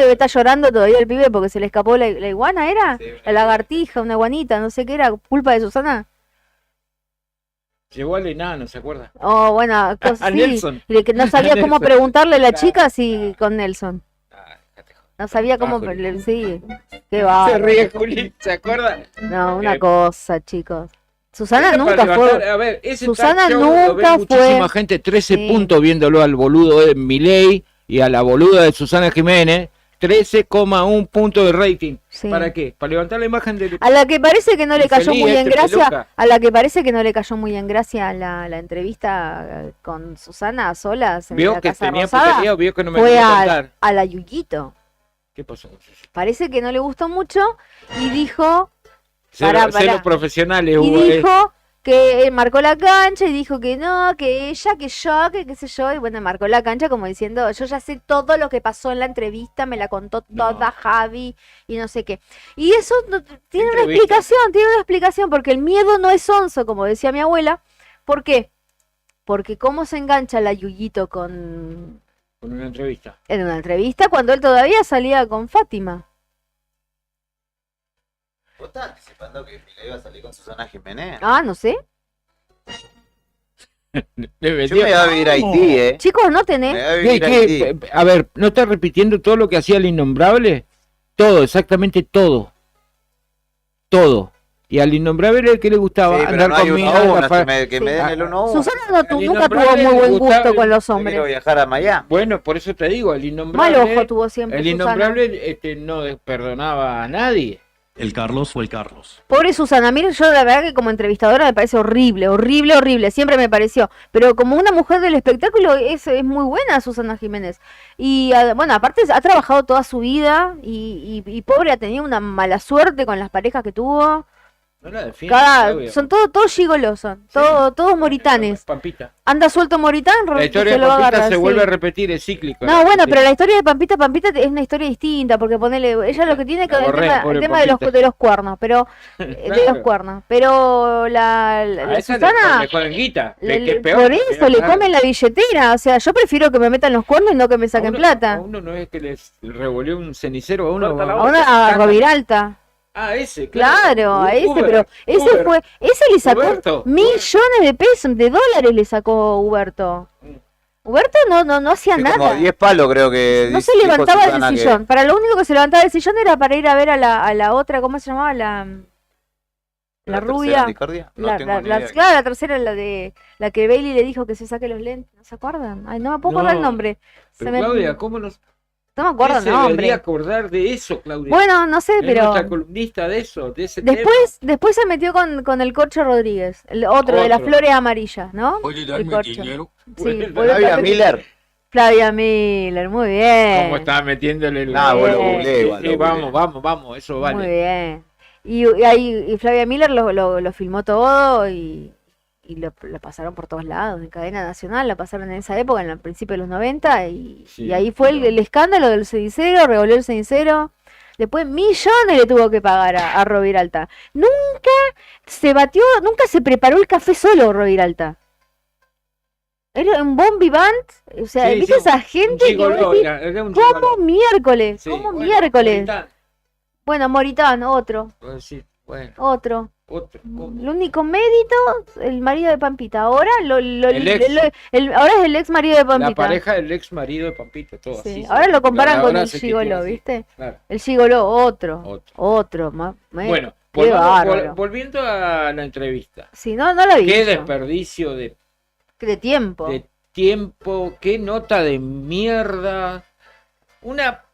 debe estar llorando todavía el pibe porque se le escapó la iguana, ¿era? Sí, La lagartija, una iguanita, no sé qué era, culpa de Susana. Llegó al enano, ¿se acuerda? Oh, bueno, A sí, Nelson. que no sabía A cómo Nelson. preguntarle a la Claro. chica si con Nelson. Ah, déjate joder. No sabía cómo, Ah, Juli. sí, qué Se bárbaro. ríe Juli, ¿se acuerda? No, una Eh, cosa, chicos. Susana Era para nunca levantar, fue, a ver, ese Susana talk show lo ve nunca muchísima fue, gente, 13 sí. puntos viéndolo al boludo de Milei y a la boluda de Susana Jiménez, 13,1 puntos de rating. Sí. ¿Para qué? Para levantar la imagen de... A la que parece que no le cayó Infeliz muy en este, gracia, peluca. a la que parece que no le cayó muy en gracia la entrevista con Susana a solas en Vio la que Casa tenía Rosada, putería, vio que no me fue quería contar. a la Yuyito. ¿Qué pasó? Parece que no le gustó mucho y dijo, Cero, Pará. cero profesionales y hubo. dijo que él marcó la cancha y dijo que no, que ella, que yo, que qué sé yo, y bueno, marcó la cancha como diciendo, yo ya sé todo lo que pasó en la entrevista, me la contó No. toda Javi y no sé qué. Y eso tiene una Entrevista. explicación, porque el miedo no es onzo, como decía mi abuela. ¿Por qué? Porque cómo se engancha la Yuyito Con una entrevista. en una entrevista cuando él todavía salía con Fátima. ¿Vos estás anticipando que Milei iba a salir con Susana Jiménez? Ah, no sé. Yo me voy a vivir a Haití, Chicos, no Me tenés. voy a vivir a Haití. A ver, ¿no está repitiendo todo lo que hacía el innombrable? Todo, exactamente todo. Todo. Y al innombrable era el que le gustaba Sí, pero andar no hay con uno minas, a uno, gafar- que Sí. me den el uno a uno. Susana no El nunca tuvo innombrable muy buen le gustaba- gusto con los Yo quiero hombres. viajar a Miami. Bueno, por eso te digo, el Mal innombrable... ojo tuvo siempre El Susana. innombrable no perdonaba a nadie. El Carlos o el Carlos. Pobre Susana, miren, yo la verdad que como entrevistadora me parece horrible, horrible, horrible, siempre me pareció. Pero como una mujer del espectáculo es muy buena Susana Jiménez. Y bueno, aparte ha trabajado toda su vida y pobre ha tenido una mala suerte con las parejas que tuvo. No la defiendo, Claudia. Son todos gigolos, son, todos moritanes. Pampita. Anda suelto Moritán, La historia se de lo Pampita agarra, se sí. vuelve a repetir, es cíclico. No, bueno, pero la historia de Pampita es una historia distinta, porque ponele, ella lo que tiene que La borré, el pobre tema de Pampita. de los cuernos, pero de los Claro. cuernos, pero A la esa Susana, le joden guita, que es peor, por porque eso le claro, comen la billetera, o sea, yo prefiero que me metan los cuernos y no que me a saquen uno- plata. A uno no es que les revolvió un cenicero a uno. A una a Roviralta. Ah, ese, Claro, a ese, Uber, pero Uber. ese le sacó Huberto. millones de pesos, de dólares le sacó Huberto. Huberto no hacía Sí, nada. como 10 palos creo que No se dijo levantaba Susana del que- sillón. Para lo único que se levantaba del sillón era para ir a ver a la otra, ¿cómo se llamaba? La tercera rubia. discordia? No tengo ni idea. Claro, la tercera, la que Bailey le dijo que se saque los lentes. ¿No se acuerdan? Ay, no me puedo acordar el nombre. Pero Se me- Claudia, ¿cómo nos No me acuerdo el se debería nombre. acordar de eso, Claudia? Bueno, no sé, Es pero nuestra columnista de eso, de ese tema. después se metió con el Corcho Rodríguez, el otro de las Otro. flores amarillas, ¿no? ¿Puede El darme Corcho. dinero? Sí, Bueno, puede Flavia darme- Miller. Flavia Miller, muy bien. ¿Cómo está metiéndole el... Nah, bueno, Bien. googleé igual, lo googleé. Vamos, eso Muy vale. bien. Y ahí y Flavia Miller lo filmó todo y lo pasaron por todos lados, en cadena nacional, la pasaron en esa época, en el principio de los 90, y Sí, ahí fue pero- el escándalo del cenicero, revolvió el cenicero. Después millones le tuvo que pagar a Roviralta. Nunca nunca se preparó el café solo Roviralta. Era un bon vivant, o sea, Sí, ¿viste sí, esa gente que vos gigoló, decís, era un ¿cómo gigoló. miércoles? Sí, ¿Cómo bueno, miércoles? ahorita, Bueno, Moritán, otro. puedo decir, bueno, Otro. otro. El único mérito, el marido de Pampita. Ahora El ex. ahora es el ex marido de La Pampita. pareja del ex marido de Pampita, todo Sí, así. ahora lo comparan Ahora con el se quitó gigoló, así, ¿viste? claro. El gigoló, otro. Otro. Bueno, bárbaro. volviendo a la entrevista. Sí, no la vi. Qué yo. desperdicio de De tiempo. qué nota de mierda.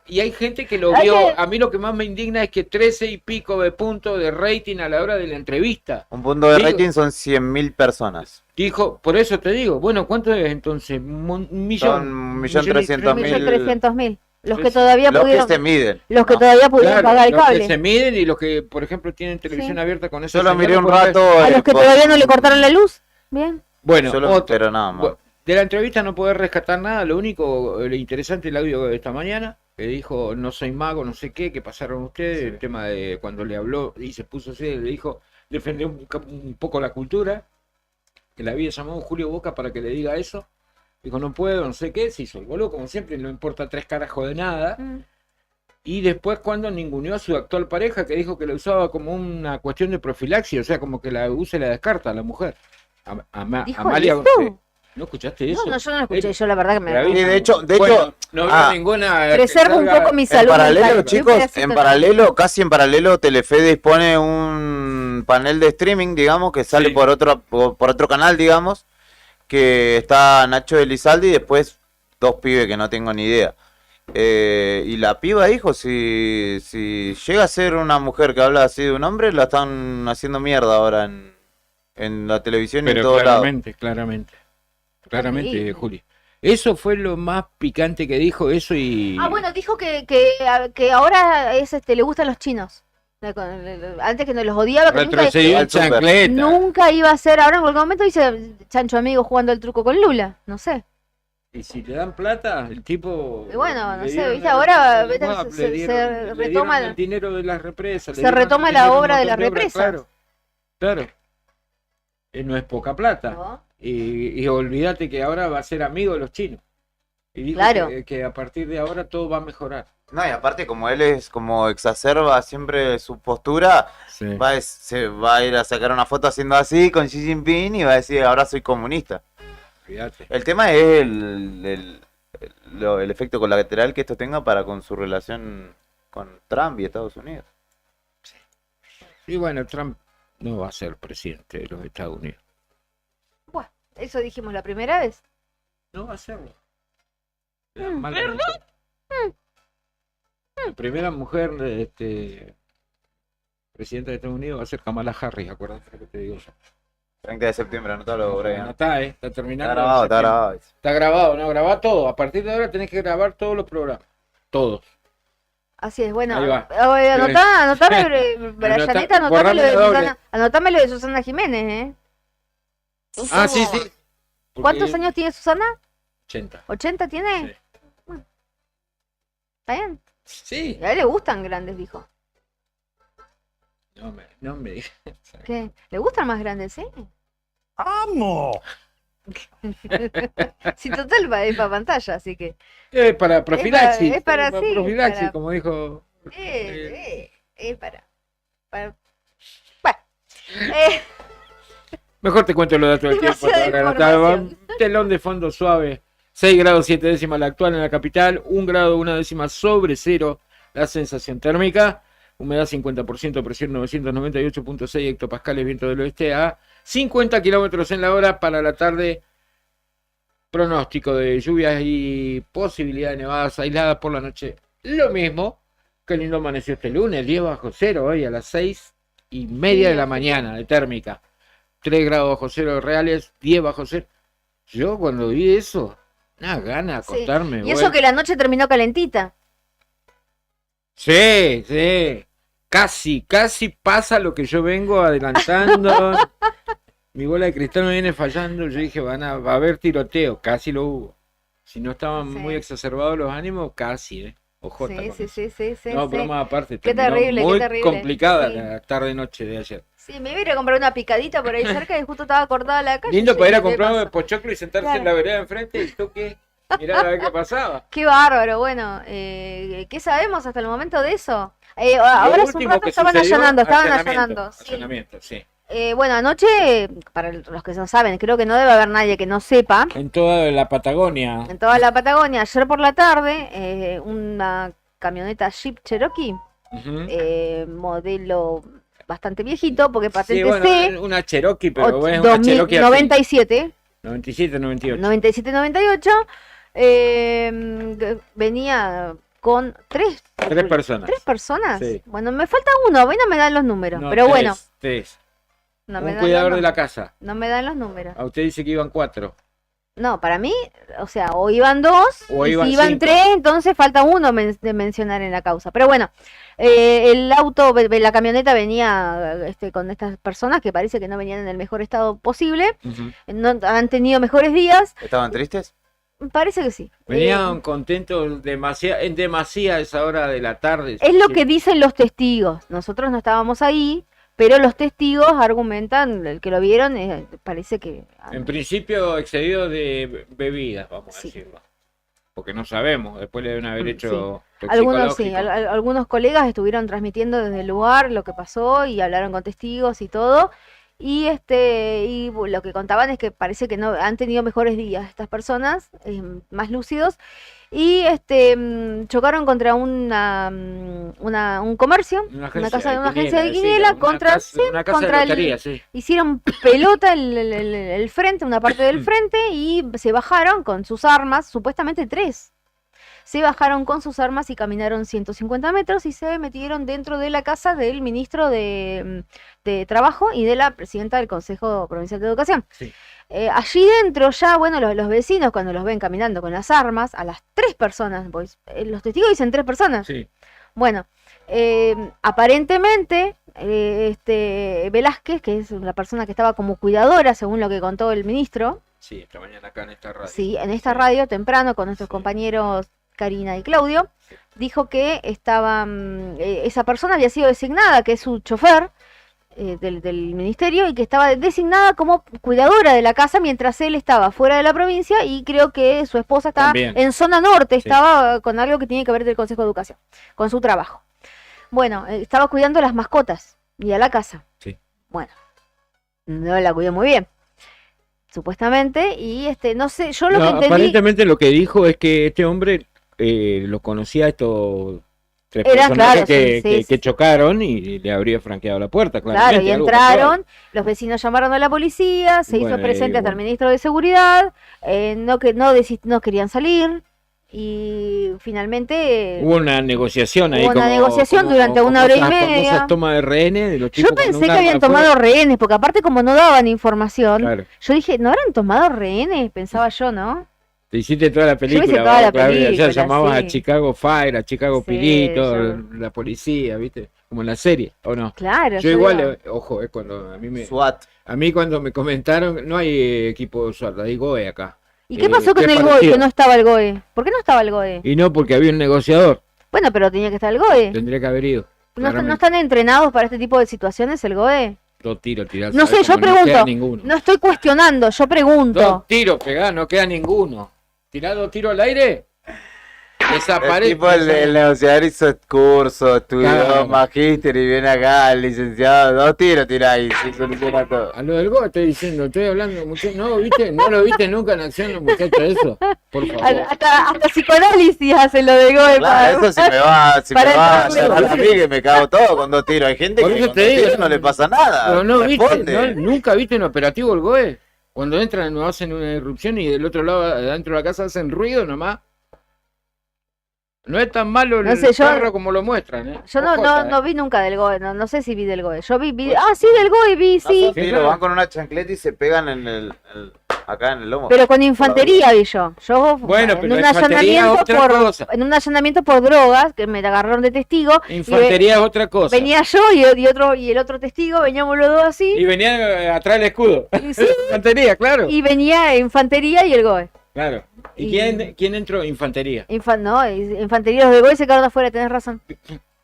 Y hay gente que lo Hay vio. que- A mí lo que más me indigna es que 13 y pico de puntos de rating a la hora de la entrevista. Un punto de Digo- rating son 100.000 personas. Dijo, por eso te digo, bueno, ¿cuánto es entonces? Un millón. Son 1.300.000. 1.300.000. Los que Los todavía Los que pudieron, se miden. los que No. todavía pudieron Claro, pagar el los que cable. se miden y los que, por ejemplo, tienen televisión Sí. abierta con eso. Yo lo miré un rato. A los que por- todavía no le cortaron la luz. Bien. Bueno, Solo, otro. pero nada más. Bueno, de la entrevista no poder rescatar nada, lo único lo interesante el audio de esta mañana, que dijo no soy mago, no sé qué, que pasaron ustedes, el tema de cuando le habló y se puso así, le dijo, defendió un poco la cultura, que le había llamado Julio Boca para que le diga eso, dijo no puedo, no sé qué, se hizo el boludo, como siempre, no importa tres carajos de nada, Mm. Y después cuando ninguneó a su actual pareja, que dijo que la usaba como una cuestión de profilaxis, o sea, como que la usa y la descarta a la mujer. ¿Dijo Amalia eso? González. ¿No escuchaste eso? No, yo no lo escuché, yo la verdad que La me... vi. Sí, de hecho, Bueno, no veo ninguna. que Preservo un salga- poco mi en salud paralelo, mental. chicos, Un pedacito en de- paralelo, casi en paralelo, Telefe dispone un panel de streaming, digamos, que sale Sí. por otro canal, digamos, que está Nacho Elizalde y después dos pibes que no tengo ni idea. Y la piba dijo, si llega a ser una mujer que habla así de un hombre, la están haciendo mierda ahora en la televisión y en Pero todos lados. claramente, Terrible. Juli. Eso fue lo más picante que dijo, eso y... Ah, bueno, dijo que ahora le gustan los chinos. Antes que no los odiaba, que retrocedió en Al súper. chancleta. nunca iba a ser. Ahora en cualquier momento dice Chancho amigo jugando el truco con Lula. No sé. Y si le dan plata, el tipo... Y bueno, no le sé, dieron ¿viste? el- Ahora, el ¿viste? WAP, Se le dieron retoma el dinero de las represas. le se dieron retoma el la dinero obra de un las montón obras, represas. Claro. No es poca plata. ¿no? Y olvídate que ahora va a ser amigo de los chinos. Y dijo Claro. que a partir de ahora todo va a mejorar. No, y aparte como él es como exacerba siempre su postura, se va a ir a sacar una foto haciendo así con Xi Jinping y va a decir ahora soy comunista. Olvídate. El tema es el efecto colateral que esto tenga para con su relación con Trump y Estados Unidos. Y bueno, Trump no va a ser presidente de los Estados Unidos. Bueno, eso dijimos la primera vez. No va a serlo. Mm. La primera mujer presidenta de Estados Unidos va a ser Kamala Harris, acuérdate lo que te digo yo. 30 de septiembre, anotalo, No Brian. está, está Está terminando. grabado, está septiembre. grabado. Está grabado, no, grabá todo. A partir de ahora tenés que grabar todos los programas. Todos. Así es, bueno. Ahí va. Anotame, Brayaneta, borrame la doble. anotame lo de Susana Jiménez, ¿eh? Ah, sí, sí. Porque- ¿Cuántos años tiene Susana? 80. ¿80 tiene? Sí. ¿Está bien? Sí. A él le gustan grandes, dijo. No me digas. ¿Qué? ¿Le gustan más grandes, sí? ¡Amo! Sí, total, es para pantalla, así que... Para profilaxis. es para sí, profilaxis, para- como dijo. Es para... Bueno. Mejor te cuento los datos del tiempo. Demasiada para anotar. información. Telón de fondo suave. 6 grados 7 décimas la actual en la capital. 1 grado 1 décima sobre cero la sensación térmica. Humedad 50%, presión 998.6 hectopascales, viento del oeste a 50 kilómetros en la hora. Para la tarde, pronóstico de lluvias y posibilidad de nevadas aisladas por la noche. Lo mismo. Qué lindo amaneció este lunes, 10 bajo cero hoy a las 6:30 de la mañana de térmica. 3 grados bajo cero reales, 10 bajo cero. Yo cuando vi eso, nada gana de Sí. acostarme. Y eso que la noche terminó calentita. Sí, sí. Casi pasa lo que yo vengo adelantando. Mi bola de cristal me viene fallando. Yo dije, va a haber tiroteo. Casi lo hubo. Si no estaban Sí. muy exacerbados los ánimos, casi, Ojota Sí, con sí, eso. sí. No, broma aparte. Qué terminó terrible, qué muy terrible. complicada Sí. la tarde-noche de ayer. Sí, me iba a ir a comprar una picadita por ahí cerca y justo estaba cortada la calle. Lindo y para ir a llegué de comprar paso. un pochoclo y sentarse Claro. en la vereda enfrente y toque, mirar a ver qué pasaba. Qué bárbaro, bueno, ¿qué sabemos hasta el momento de eso? Lo Ahora hace un último rato que estaban sucedió, estaban allanamiento, allanando. Sí. allanamiento, sí. Bueno, anoche, para los que no saben, creo que no debe haber nadie que no sepa, En toda la Patagonia. en toda la Patagonia, ayer por la tarde, una camioneta Jeep Cherokee, Ujú. modelo bastante viejito, porque Sí, patente bueno, C, una Cherokee, pero es una 2000, Cherokee 97, 97, 98. 97-98, venía con tres Personas. ¿Tres personas? Sí. Bueno, me falta uno, hoy no me dan los números, No, pero tres, bueno, tres. no me Un dan cuidador los de la números. casa. No me dan los números. A usted dice que iban 4. No, para mí, o sea, o iban dos, O y iban si iban 5. 3, entonces falta uno de mencionar en la causa. Pero bueno, el auto, la camioneta venía con estas personas que parece que no venían en el mejor estado posible, no han tenido mejores días, ¿Estaban tristes? parece que sí. Venían contentos en demasía a esa hora de la tarde. Es lo Sí. que dicen los testigos. Nosotros no estábamos ahí, pero los testigos argumentan, el que lo vieron, parece que... En principio excedido de bebidas, vamos a Sí. decirlo. porque no sabemos, después le deben haber hecho Algunos toxicológico. algunos colegas estuvieron transmitiendo desde el lugar lo que pasó y hablaron con testigos y todo. Y lo que contaban es que parece que no han tenido mejores días estas personas, más lúcidos, y chocaron contra un comercio, una agencia de quiniela, sí, una casa contra de lotería, sí. hicieron pelota el frente, una parte del frente, y se bajaron con sus armas, supuestamente 3. Se bajaron con sus armas y caminaron 150 metros y se metieron dentro de la casa del ministro de Trabajo y de la presidenta del Consejo Provincial de Educación. Sí. Allí dentro ya, bueno, los vecinos cuando los ven caminando con las armas, a las 3 personas, pues, los testigos dicen 3 personas. Sí. Bueno, aparentemente Velázquez, que es la persona que estaba como cuidadora, según lo que contó el ministro, Sí, esta mañana acá en esta radio. sí, en esta radio temprano con nuestros compañeros Karina y Claudio, dijo que esa persona había sido designada, que es su chofer del ministerio, y que estaba designada como cuidadora de la casa mientras él estaba fuera de la provincia, y creo que su esposa estaba También. en zona norte, Sí. estaba con algo que tiene que ver del Consejo de Educación, con su trabajo. Bueno, estaba cuidando las mascotas y a la casa. Sí. Bueno, no la cuidó muy bien, supuestamente, y no sé, yo lo No, que entendí... aparentemente lo que dijo es que este hombre lo conocía a estos 3 Era, personajes claro, sí, sí, sí. que chocaron y le habría franqueado la puerta, Claro, claramente, y algo entraron, los vecinos llamaron a la policía, se hizo Bueno, presente hasta el bueno. ministro de Seguridad, no querían salir, y finalmente Hubo una negociación ahí. Hubo una negociación durante una hora y esas media. famosas tomas de rehenes de los yo tipos con pensé un que arma habían de fuego. tomado rehenes, porque aparte como no daban información, Claro. yo dije, ¿no habrán tomado rehenes? Pensaba yo, ¿no? Te hiciste toda la hice película, toda la Claudia, ya película, llamabas sí. a Chicago Fire, a Chicago Sí, Pirito, yo- la policía, ¿viste? Como en la serie, ¿o no? Claro, Yo digo, igual, ojo, cuando SWAT. a mí cuando me comentaron, no hay equipo de SWAT, hay GOE acá. ¿y qué pasó con qué el GOE, parecido. que no estaba el GOE? ¿Por qué no estaba el GOE? Y no, porque había un negociador, Bueno, pero tenía que estar el GOE. tendría que haber ido. ¿No están entrenados para este tipo de situaciones el GOE? 2 tiros tirados. No sé, yo No queda pregunto. ninguno. No estoy cuestionando, yo 2 pregunto. tiros pegados, no queda ninguno. Tirá 2 tiros al aire, El desaparece. tipo, el negociador hizo curso, estudió Claro. magíster y viene acá, el licenciado, 2 tiros tira y se soluciona todo. A lo del GOE estoy diciendo, estoy hablando, muchachos. No, ¿viste? ¿No lo viste nunca en acción los muchachos eso? Por favor. Hasta psicoanálisis hacen lo del GOE. Claro, eso si me va a para cerrar a mí que me cago todo con 2 tiros. Hay gente Por que eso con te 2 digo, tiros no le pasa nada. Pero no viste, responde. nunca viste un operativo del GOE. Cuando entran no hacen una irrupción y del otro lado, adentro de la casa, hacen ruido nomás. No es tan malo el No sé, yo- perro como lo muestran, ¿eh? Yo no Ojota, vi nunca del GOE, no sé si vi del GOE. Yo sí, del GOE vi, No, sí. son tiros, van con una chancleta y se pegan acá en el lomo. Pero con infantería vi yo. Bueno, en pero un infantería es otra cosa. en un allanamiento por drogas, que me agarraron de testigo. Infantería es otra cosa. Venía yo y el otro testigo, veníamos los dos así. Y venía atrás el escudo. Y sí. Infantería, claro. Y venía infantería y el GOE. Claro. ¿Y Y- quién entró? Infantería. Infantería, los de GOE se quedaron afuera, tenés razón.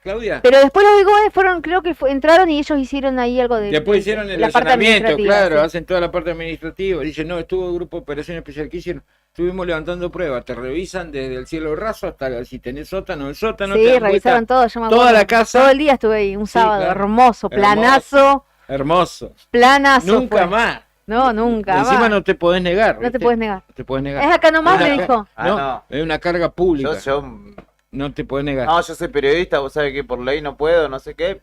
Claudia. Pero después los de GOE fueron, creo que entraron y ellos hicieron ahí algo de... Después hicieron el la parte allanamiento, administrativa, claro, sí. hacen toda la parte administrativa. Dicen, no, estuvo el grupo de operación especial. ¿Qué hicieron? Estuvimos levantando pruebas. Te revisan desde el cielo raso hasta si tenés sótano, el sótano. te Sí, dan revisaron vuelta. todo, yo me toda acuerdo. la casa. Todo el día estuve ahí, un Sí, sábado, claro. hermoso, planazo, Hermoso. planazo. Nunca fue. más. No, nunca Encima más. no te podés negar. No te ¿viste? puedes negar. No te podés negar. Es acá nomás, Una me ca- dijo. Ah, no. Es una carga pública. Yo, No te podés negar. no, yo soy periodista, vos sabés que por ley no puedo, no sé qué.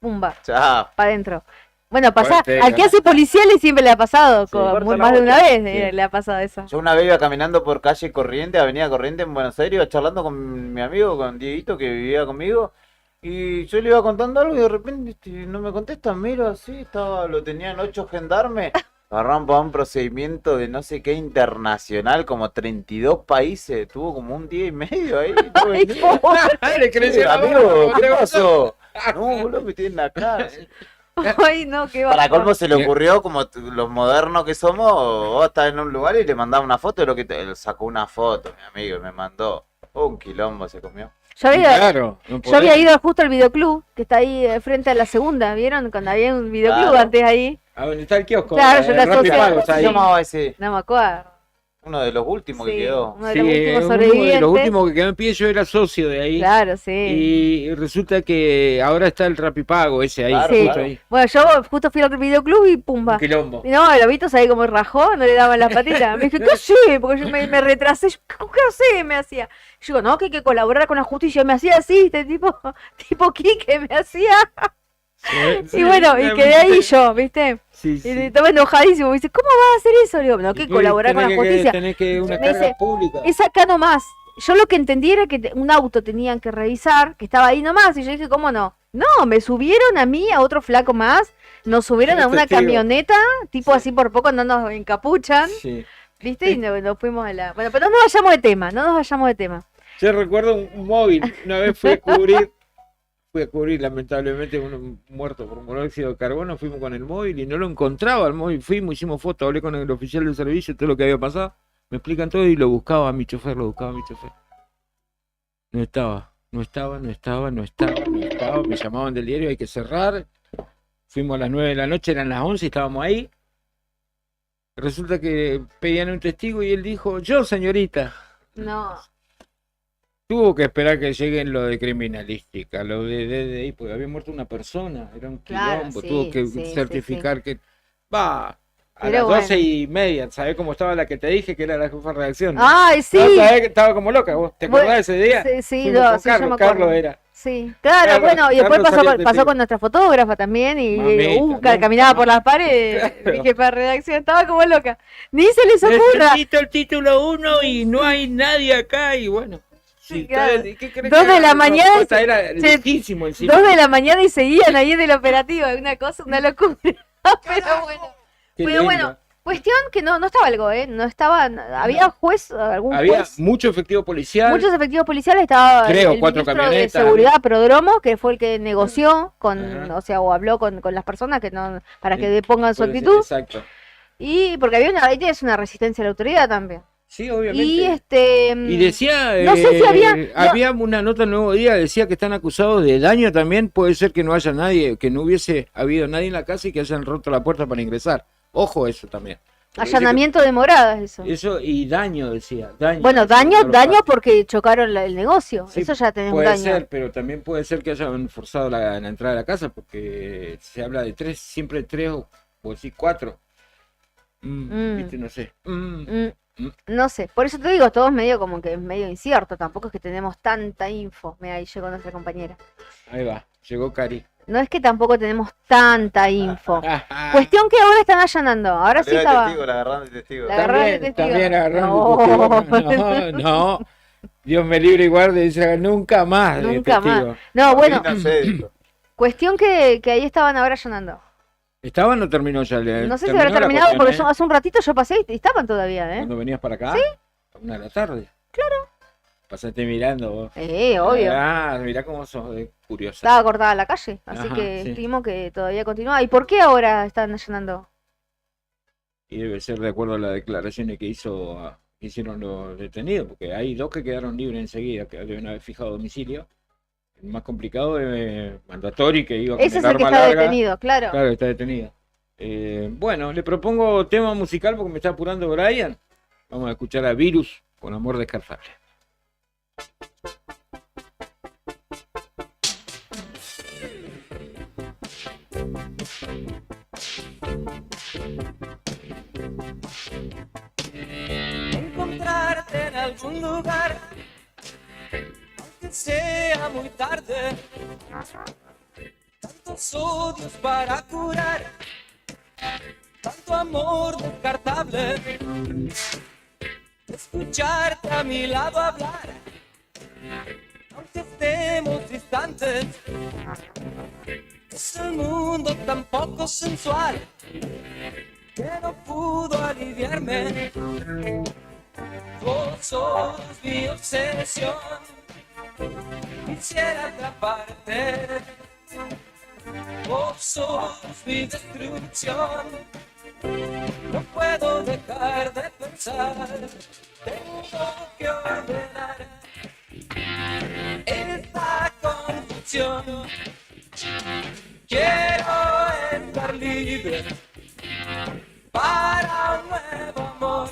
Pumba, Chao. para adentro. Bueno, pasa, Fuerte, al que hace policiales siempre le ha pasado, corta la más de una bocha. vez Sí. le ha pasado eso. Yo una vez iba caminando por calle Corriente, avenida Corriente en Buenos Aires, iba charlando con mi amigo, con Dieguito, que vivía conmigo, y yo le iba contando algo y de repente no me contesta, miro así, lo tenían 8 gendarmes, agarraron para un procedimiento de no sé qué internacional, como 32 países, tuvo como un día y medio ahí. no Ay, venía. Le creció la Amigo, boca, ¿qué boludo. pasó? No, boludo, me tienen acá. Ay, no, qué Para bajón. colmo se le ocurrió, como los modernos que somos, vos estás en un lugar y le mandás una foto de lo que él sacó una foto, mi amigo, y me mandó. Un quilombo se comió. Yo había, Claro, no yo podés. había ido justo al videoclub, que está ahí frente a la segunda, ¿vieron? Cuando había un videoclub Claro. antes ahí. ¿A dónde está el kiosco? Claro, yo la Rappi asocio- Pago, ¿Cómo está se ahí. llamaba ese? No me acuerdo. Uno de los últimos que Sí, quedó. uno de Sí, los últimos uno de sobrevivientes. los últimos que quedó en pie, yo era socio de ahí. Claro, sí. Y resulta que ahora está el Rapipago ese ahí, Claro, Sí. justo claro. ahí. Bueno, yo justo fui al videoclub y pumba. Un quilombo. Y no, el lobito ahí como rajó, no le daban las patitas. Me dije, ¿qué haces? Porque yo me retrasé. Yo, ¿qué haces? Me hacía. Yo digo, no, que hay que colaborar con la justicia. Me hacía así, este tipo Quique me hacía. Sí, Y bueno, y quedé ahí yo, ¿viste? Sí, Y sí. estaba enojadísimo. Me dice, ¿cómo vas a hacer eso? Le digo, no, que colaborar con la justicia. Tenés que una Me carga dice, pública. Es acá nomás. Yo lo que entendí era que un auto tenían que revisar, que estaba ahí nomás. Y yo dije, ¿cómo no? No, me subieron a mí, a otro flaco más. Nos subieron a una Testigo. camioneta, tipo Sí. así por poco no nos encapuchan. Sí. ¿Viste? Y nos fuimos a la... Bueno, pero no nos vayamos de tema, no nos vayamos de tema. Yo recuerdo un móvil. Una vez fui a cubrir lamentablemente un muerto por monóxido de carbono. Fuimos con el móvil y no lo encontraba el móvil. Fuimos, hicimos fotos, hablé con el oficial del servicio, todo lo que había pasado. Me explican todo y lo buscaba a mi chofer, No estaba. Me llamaban del diario, hay que cerrar. Fuimos a las 9 de la noche, eran las 11 y estábamos ahí. Resulta que pedían un testigo y él dijo, yo señorita. No. Tuvo que esperar que lleguen lo de criminalística, lo de DDI, porque había muerto una persona, era un Claro, quilombo, sí, tuvo que sí, certificar que... Va, a Pero las 12 bueno. y media, ¿sabés cómo estaba la que te dije que era la jefa de redacción? ¿no? Ay, sí. No, ¿sabés que estaba como loca vos? ¿Te acordás Bueno, de ese día? Sí, sí, Fuimos no, con sí, yo me Carlos, acuerdo. Carlos era. Sí, claro, Carlos- bueno, y después Carlos salía pasó testigo. con nuestra fotógrafa también y Mamita, nunca caminaba por más. las paredes, Claro. mi jefa de redacción estaba como loca. Ni se les ocurra. Necesito el título 1 y no hay nadie acá y bueno. Sí, Sí, claro. ¿qué crees 2 que de la haga? mañana y Pata, era se- lejísimo encima. 2 de la mañana y seguían ahí en el operativo, una cosa, una locura. Pero bueno, Qué pero lindo. bueno, cuestión que no estaba algo, no estaba, había algún Había juez, mucho efectivo policial. muchos efectivos policiales, estaba Creo, el 4 ministro de camionetas. seguridad Prodromo, que fue el que negoció con, Ajá. o sea, o habló con las personas que no, para Sí, que depongan su Puede ser, actitud, exacto. y porque había ahí tienes una resistencia a la autoridad también. Sí, obviamente. Y Y decía, no sé si había una nota el Nuevo Día, decía que están acusados de daño también, puede ser que no haya nadie, que no hubiese habido nadie en la casa y que hayan roto la puerta para ingresar. Ojo eso también. Porque dice que- allanamiento de moradas, eso. Eso y daño, decía, daño. Bueno, Eso daño, no lo daño pasa. porque chocaron el negocio. Sí, Eso ya tenés un Puede daño. ser, pero también puede ser que hayan forzado la entrada de la casa, porque se habla de 3, siempre 3 o sí 4. Viste, no sé. Mm, no sé, por eso te digo, todo es medio como que es medio incierto. Tampoco es que tenemos tanta info. Mira, ahí llegó nuestra compañera. Ahí va, llegó Cari. No es que tampoco tenemos tanta info. Ah, Cuestión que ahora están allanando. Ahora sí Salió de estaba. testigo, la agarraron de testigo. La agarraron de También, testigo. también agarraron No. de testigo. No, Dios me libre y guarde, dice nunca más de Nunca más. testigo. No, bueno, No sé esto. cuestión que ahí estaban ahora allanando. ¿Estaban o terminó ya? No sé si ¿Terminó habrá la terminado cuestión, porque hace un ratito yo pasé y estaban todavía, ¿eh? Cuando venías para acá, a 1 de la tarde. Claro. Pasaste mirando vos. Obvio. Ah, mirá cómo sos curiosa. Estaba cortada la calle, así Ajá, que sí. estimo que todavía continúa. ¿Y por qué ahora están allanando? Y debe ser de acuerdo a las declaraciones que hicieron los detenidos, porque hay 2 que quedaron libres enseguida, que deben haber fijado domicilio. El más complicado es Mandatori, que iba con Ese el es el que arma está larga. detenido, claro. Claro, está detenido. Bueno, le propongo tema musical porque me está apurando Brian. Vamos a escuchar a Virus con Amor Descartable. Encontrarte en algún lugar, aunque sea muy tarde. Tantos odios para curar, tanto amor descartable. Escucharte a mi lado hablar, aunque estemos distantes. Es el mundo tan poco sensual que no pudo aliviarme. Vos sos mi obsesión, quisiera atraparte. Vos sos mi destrucción, no puedo dejar de pensar. Tengo que ordenar esta confusión. Quiero estar libre para un nuevo amor.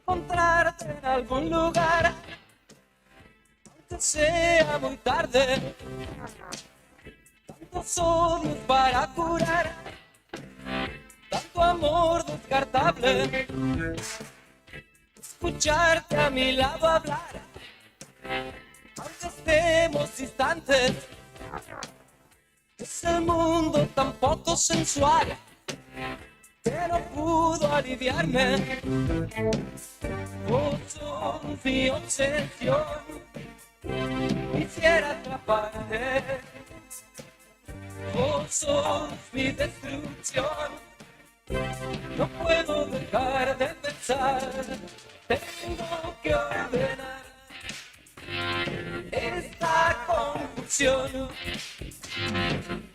Encontrarte en algún lugar, aunque sea muy tarde. Tantos odios para curar, tanto amor descartable. Escucharte a mi lado hablar, aunque estemos distantes. Es el mundo tan poco sensual que no pudo aliviarme. Vos sos mi obsesión, quisiera atraparte. Vos sos mi destrucción, no puedo dejar de pensar. Tengo que ordenar esta confusión.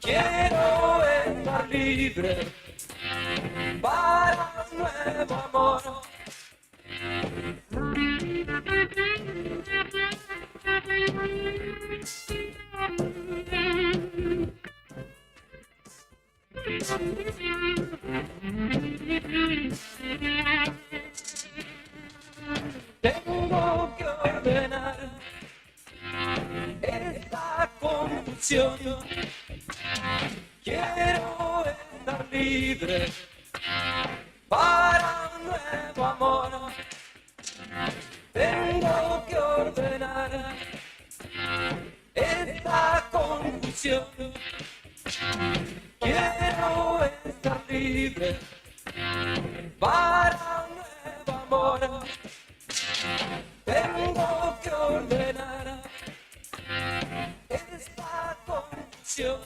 Quiero estar libre para un nuevo amor. Tengo que ordenar esta confusión. Quiero estar libre para un nuevo amor. Tengo que ordenar esta confusión. Quiero estar libre para un nuevo amor. Tengo que ordenar esta confusión.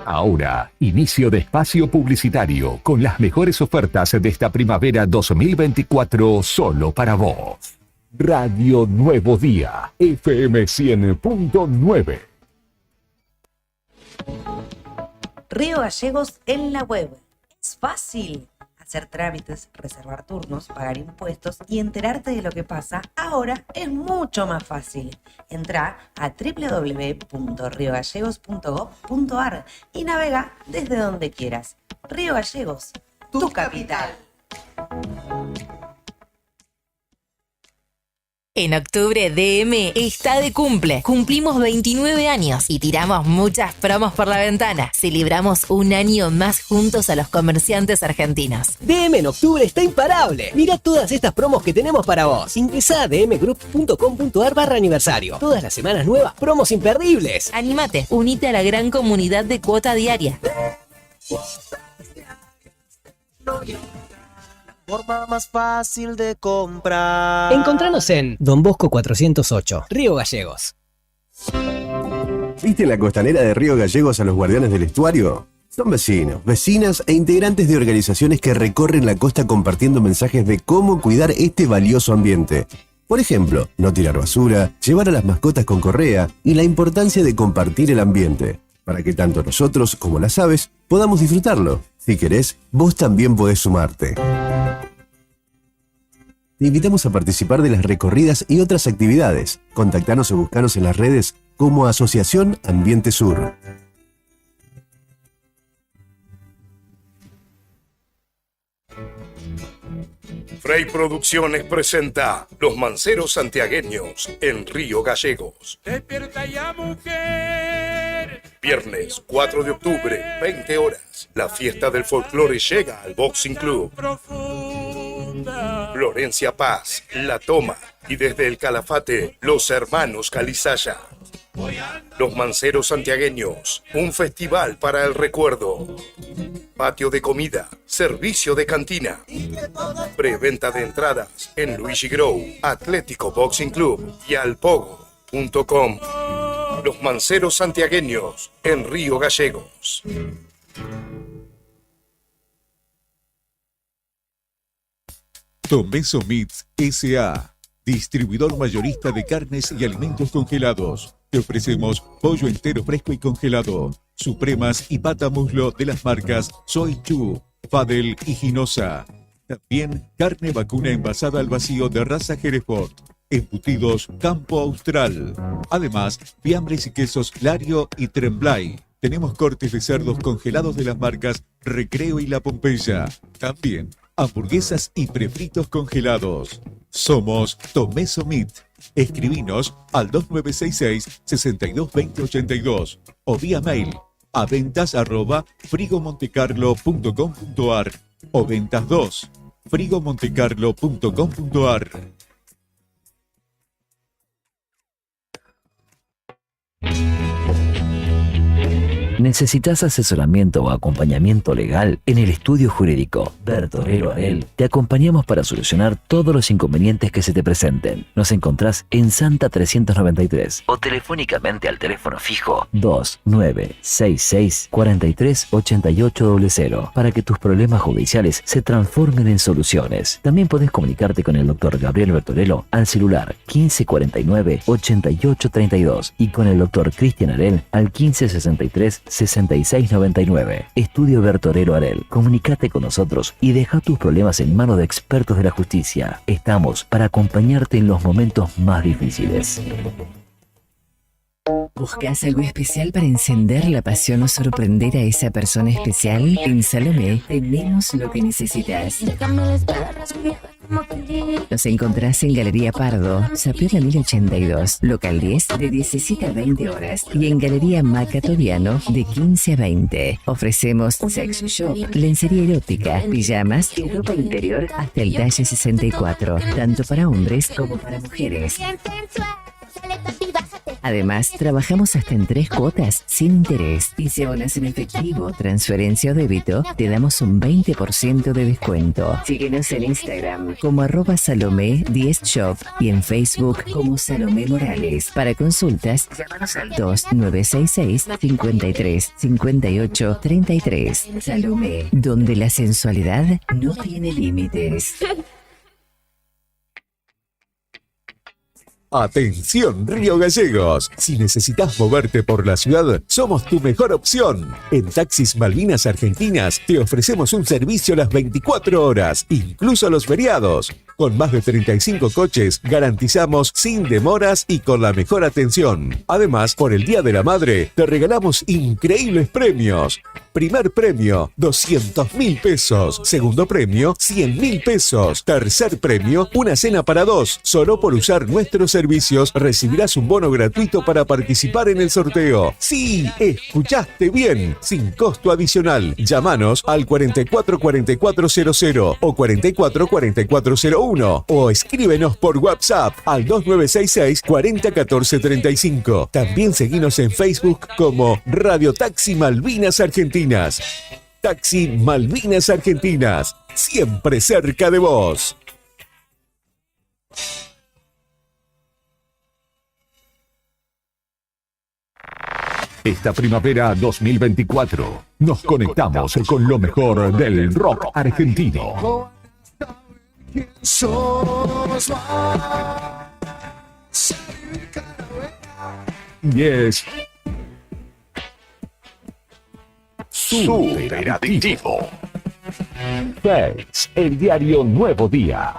Ahora, inicio de espacio publicitario con las mejores ofertas de esta primavera 2024 solo para vos. Radio Nuevo Día, FM 100.9. Río Gallegos en la web. Es fácil hacer trámites, reservar turnos, pagar impuestos y enterarte de lo que pasa. Ahora es mucho más fácil. Entra a www.riogallegos.gov.ar y navega desde donde quieras. Río Gallegos, tu capital. En octubre DM está de cumple. Cumplimos 29 años y tiramos muchas promos por la ventana. Celebramos un año más juntos a los comerciantes argentinos. DM en octubre está imparable. Mira todas estas promos que tenemos para vos. Ingresá a dmgroup.com.ar/aniversario. Todas las semanas nuevas, promos imperdibles. Anímate, unite a la gran comunidad de cuota diaria. Forma más fácil de comprar. Encontranos en Don Bosco 408, Río Gallegos. ¿Viste en la costanera de Río Gallegos a los guardianes del estuario? Son vecinos, vecinas e integrantes de organizaciones que recorren la costa compartiendo mensajes de cómo cuidar este valioso ambiente. Por ejemplo, no tirar basura, llevar a las mascotas con correa y la importancia de compartir el ambiente, para que tanto nosotros como las aves podamos disfrutarlo. Si querés, vos también podés sumarte. Te invitamos a participar de las recorridas y otras actividades. Contactanos o buscanos en las redes como Asociación Ambiente Sur. Frey Producciones presenta Los Manceros Santiagueños en Río Gallegos. Despierta ya, mujer. Viernes 4 de octubre, 20 horas. La fiesta del folclore llega al Boxing Club. Florencia Paz, La Toma y desde el Calafate, los hermanos Calizaya. Los Manceros Santiagueños, un festival para el recuerdo. Patio de comida, servicio de cantina. Preventa de entradas en Luigi Grow, Atlético Boxing Club y alpogo.com. Los Manceros Santiagueños en Río Gallegos. Don Benzo Meats S.A., distribuidor mayorista de carnes y alimentos congelados. Te ofrecemos pollo entero fresco y congelado, supremas y pata muslo de las marcas Soy Chu, Fadel y Ginosa. También carne vacuna envasada al vacío de raza Hereford. Embutidos Campo Austral. Además, fiambres y quesos Lario y Tremblay. Tenemos cortes de cerdos congelados de las marcas Recreo y La Pompeya. También hamburguesas y prefritos congelados. Somos Tomeso Meat. Escribinos al 2966-622082 o vía mail a ventas@frigomontecarlo.com.ar o ventas 2 frigomontecarlo.com.ar. ¿Necesitas asesoramiento o acompañamiento legal? En el estudio jurídico Bertorero Arel te acompañamos para solucionar todos los inconvenientes que se te presenten. Nos encontrás en Santa 393 o telefónicamente al teléfono fijo 2966 438800 para que tus problemas judiciales se transformen en soluciones. También podés comunicarte con el doctor Gabriel Bertorello al celular 1549 8832 y con el doctor Cristian Arel al 1563 6699. Estudio Bertorero Arel. Comunicate con nosotros y deja tus problemas en manos de expertos de la justicia. Estamos para acompañarte en los momentos más difíciles. ¿Buscas algo especial para encender la pasión o sorprender a esa persona especial? En Salomé tenemos lo que necesitas. Nos encontrás en Galería Pardo, Sapiola 1082, local 10 de 17 a 20 horas y en Galería Macatoriano de 15 a 20. Ofrecemos sex shop, lencería erótica, pijamas y ropa interior hasta el talle 64, tanto para hombres como para mujeres. Además, trabajamos hasta en 3 cuotas sin interés y si abonas en efectivo, transferencia o débito, te damos un 20% de descuento. Síguenos en Instagram como @Salomé10shop y en Facebook como Salomé Morales. Para consultas, llámanos al 2966 53 58 33. Salomé, donde la sensualidad no tiene límites. Atención Río Gallegos, si necesitas moverte por la ciudad, somos tu mejor opción. En Taxis Malvinas Argentinas te ofrecemos un servicio las 24 horas, incluso los feriados. Con más de 35 coches, garantizamos sin demoras y con la mejor atención. Además, por el Día de la Madre, te regalamos increíbles premios. Primer premio, 200.000 pesos. Segundo premio, 100.000 pesos. Tercer premio, una cena para 2. Solo por usar nuestros servicios recibirás un bono gratuito para participar en el sorteo. Sí, escuchaste bien, sin costo adicional. Llámanos al 444400 o 444401 o escríbenos por WhatsApp al 2966 401435. También seguinos en Facebook como Radio Taxi Malvinas Argentinas. Taxi Malvinas Argentinas, siempre cerca de vos. Esta primavera 2024 nos conectamos con lo mejor del rock argentino. Y es súper adictivo. Face, el diario Nuevo Día.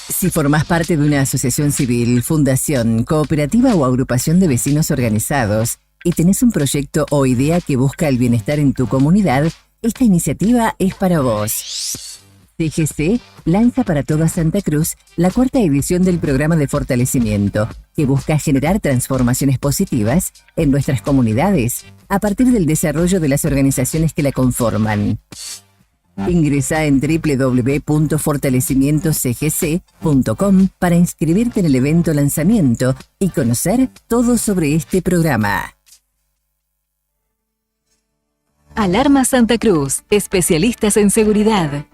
Si formás parte de una asociación civil, fundación, cooperativa o agrupación de vecinos organizados y tenés un proyecto o idea que busca el bienestar en tu comunidad, esta iniciativa es para vos. TGC lanza para toda Santa Cruz la 4ª edición del programa de fortalecimiento, que busca generar transformaciones positivas en nuestras comunidades a partir del desarrollo de las organizaciones que la conforman. Ingresá en www.fortalecimientocgc.com para inscribirte en el evento lanzamiento y conocer todo sobre este programa. Alarma Santa Cruz, especialistas en seguridad.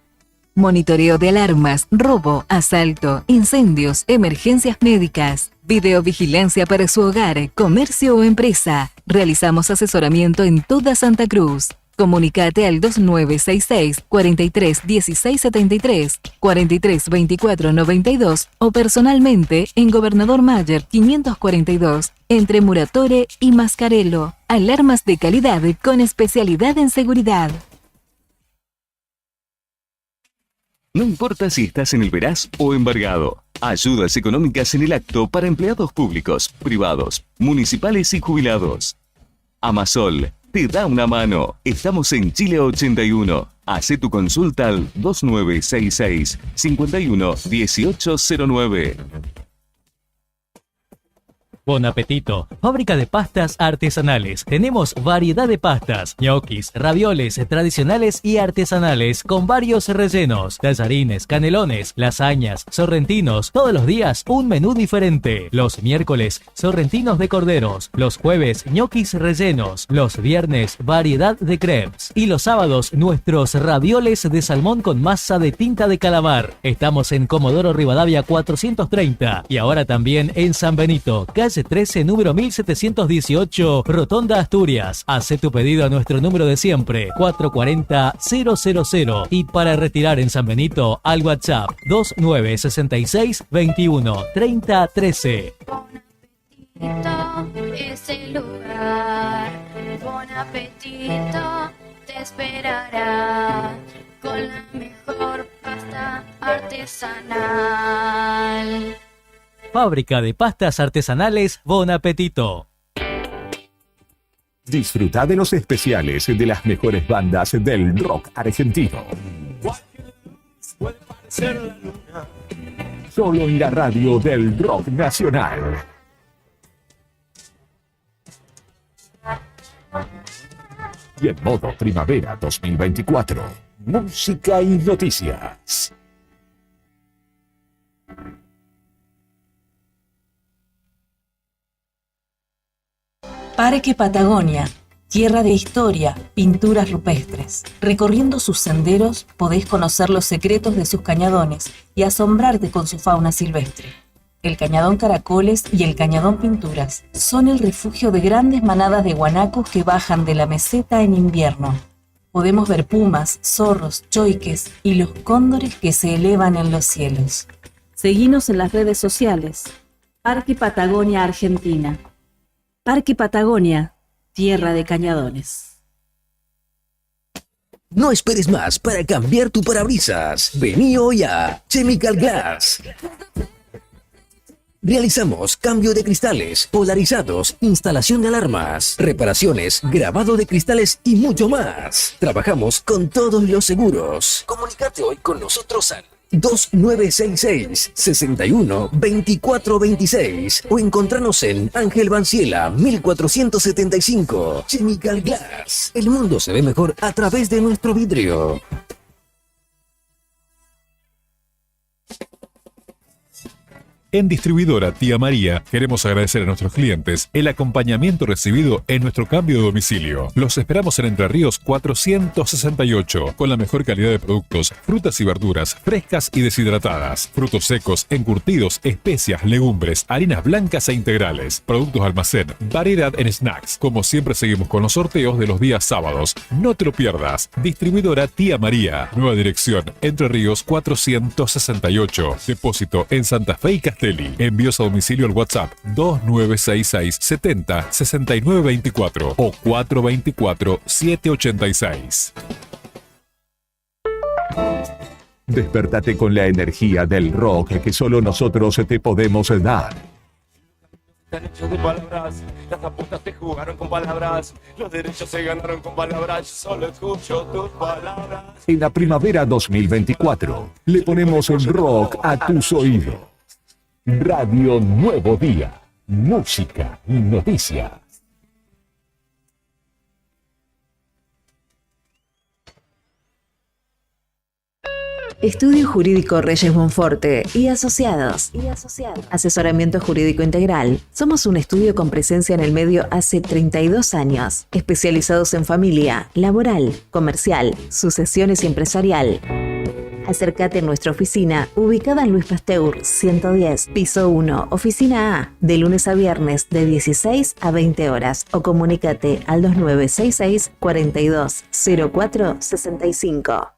Monitoreo de alarmas, robo, asalto, incendios, emergencias médicas, videovigilancia para su hogar, comercio o empresa. Realizamos asesoramiento en toda Santa Cruz. Comunicate al 2966 43 16 73, 43 24 92 o personalmente en Gobernador Mayer 542, entre Muratore y Mascarello. Alarmas de calidad con especialidad en seguridad. No importa si estás en el veraz o embargado. Ayudas económicas en el acto para empleados públicos, privados, municipales y jubilados. Amasol te da una mano. Estamos en Chile 81. Hacé tu consulta al 2966 51 1809. Bon apetito. Fábrica de pastas artesanales. Tenemos variedad de pastas, ñoquis, ravioles tradicionales y artesanales con varios rellenos, tallarines, canelones, lasañas, sorrentinos. Todos los días un menú diferente. Los miércoles, sorrentinos de corderos. Los jueves, ñoquis rellenos. Los viernes, variedad de crepes. Y los sábados, nuestros ravioles de salmón con masa de tinta de calamar. Estamos en Comodoro Rivadavia 430 y ahora también en San Benito, calle 13, número 1718, Rotonda Asturias. Hacé tu pedido a nuestro número de siempre, 440-000. Y para retirar en San Benito, al WhatsApp 2966 21 30 13. Es el lugar, Bon Apetito te esperará con la mejor pasta artesanal. Fábrica de pastas artesanales Bon Apetito. Disfruta de los especiales de las mejores bandas del rock argentino. Solo en la radio del rock nacional. Y en modo primavera 2024, música y noticias. Parque Patagonia, tierra de historia, pinturas rupestres. Recorriendo sus senderos podés conocer los secretos de sus cañadones y asombrarte con su fauna silvestre. El Cañadón Caracoles y el Cañadón Pinturas son el refugio de grandes manadas de guanacos que bajan de la meseta en invierno. Podemos ver pumas, zorros, choiques y los cóndores que se elevan en los cielos. Seguinos en las redes sociales. Parque Patagonia Argentina. Parque Patagonia, tierra de cañadones. No esperes más para cambiar tu parabrisas. Vení hoy a Chemical Glass. Realizamos cambio de cristales, polarizados, instalación de alarmas, reparaciones, grabado de cristales y mucho más. Trabajamos con todos los seguros. Comunicate hoy con nosotros al 2966 61 24 26 o encontranos en Ángel Banciela 1475. Chemical Glass. El mundo se ve mejor a través de nuestro vidrio. En Distribuidora Tía María queremos agradecer a nuestros clientes el acompañamiento recibido en nuestro cambio de domicilio. Los esperamos en Entre Ríos 468 con la mejor calidad de productos, frutas y verduras frescas y deshidratadas, frutos secos, encurtidos, especias, legumbres, harinas blancas e integrales, productos almacén, variedad en snacks. Como siempre seguimos con los sorteos de los días sábados. No te lo pierdas. Distribuidora Tía María. Nueva dirección Entre Ríos 468. Depósito en Santa Fe y Castelli. Envíos a domicilio al WhatsApp 2966 70 69 24 o 424 786. Despertate con la energía del rock que solo nosotros te podemos dar. Derechos de palabras, las apuestas te jugaron con palabras, los derechos se ganaron con palabras, yo solo escucho tus palabras. En la primavera 2024 le ponemos el rock a tus oídos. Radio Nuevo Día, música y noticias. Estudio Jurídico Reyes Monforte y Asociados. Asesoramiento jurídico integral. Somos un estudio con presencia en el medio hace 32 años, especializados en familia, laboral, comercial, sucesiones y empresarial. Acércate a nuestra oficina, ubicada en Luis Pasteur 110, piso 1, oficina A, de lunes a viernes de 16 a 20 horas o comunícate al 2966 42 04 65.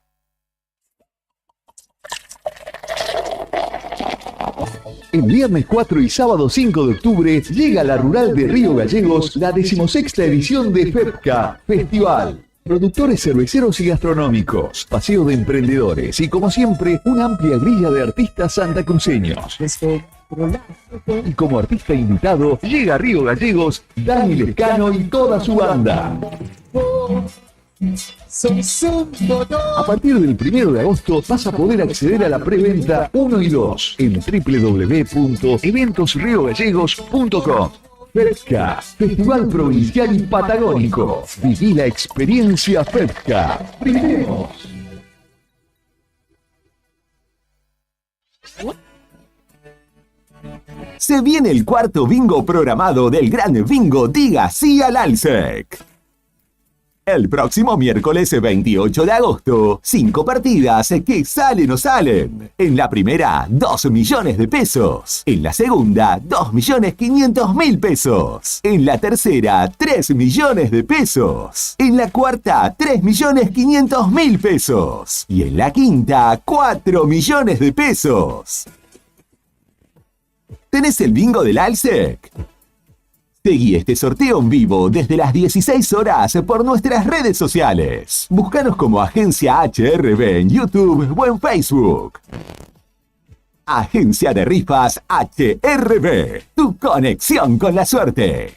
El viernes 4 y sábado 5 de octubre llega a la Rural de Río Gallegos la 16ª edición de FEPCA, Festival. Productores cerveceros y gastronómicos, paseo de emprendedores y como siempre una amplia grilla de artistas santacruceños. Y como artista invitado llega a Río Gallegos Dani Lescano y toda su banda. A partir del 1 de agosto vas a poder acceder a la preventa 1 y 2 en www.eventosriogallegos.com. FEPCA, Festival Provincial y Patagónico. Viví la experiencia FEPCA. Brindemos. Se viene el cuarto bingo programado del Gran Bingo Diga Sí al Alsec. El próximo miércoles 28 de agosto, 5 partidas que salen o salen. En la primera, 2 millones de pesos. En la segunda, 2.500.000 pesos. En la tercera, 3 millones de pesos. En la cuarta, 3.500.000 pesos. Y en la quinta, 4 millones de pesos. ¿Tenés el bingo del Alsec? Seguí este sorteo en vivo desde las 16 horas por nuestras redes sociales. Búscanos como Agencia HRB en YouTube o en Facebook. Agencia de Rifas HRB, tu conexión con la suerte.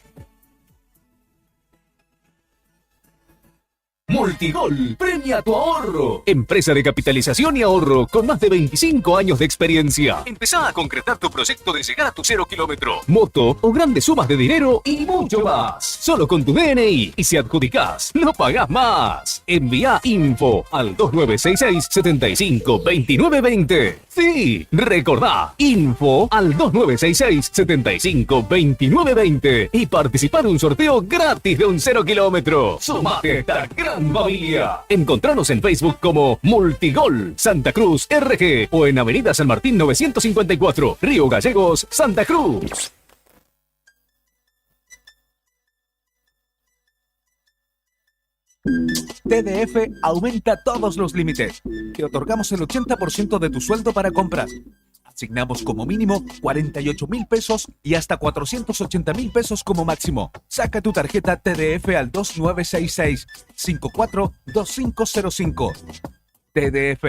Multigol, premia tu ahorro. Empresa de capitalización y ahorro con más de 25 años de experiencia. Empezá a concretar tu proyecto de llegar a tu 0 kilómetro, moto o grandes sumas de dinero y mucho más. Solo con tu DNI y si adjudicás, no pagás más. Envía info al 2966 75 29 20. Sí, recordá, info al 2966 75 29 20 y participá en un sorteo gratis de un 0 kilómetro. Sumate a esta gran familia. Encontranos en Facebook como Multigol Santa Cruz RG o en Avenida San Martín 954, Río Gallegos, Santa Cruz. TDF aumenta todos los límites. Te otorgamos el 80% de tu sueldo para compras. Asignamos como mínimo 48.000 pesos y hasta 480.000 pesos como máximo. Saca tu tarjeta TDF al 2966 542505. TDF.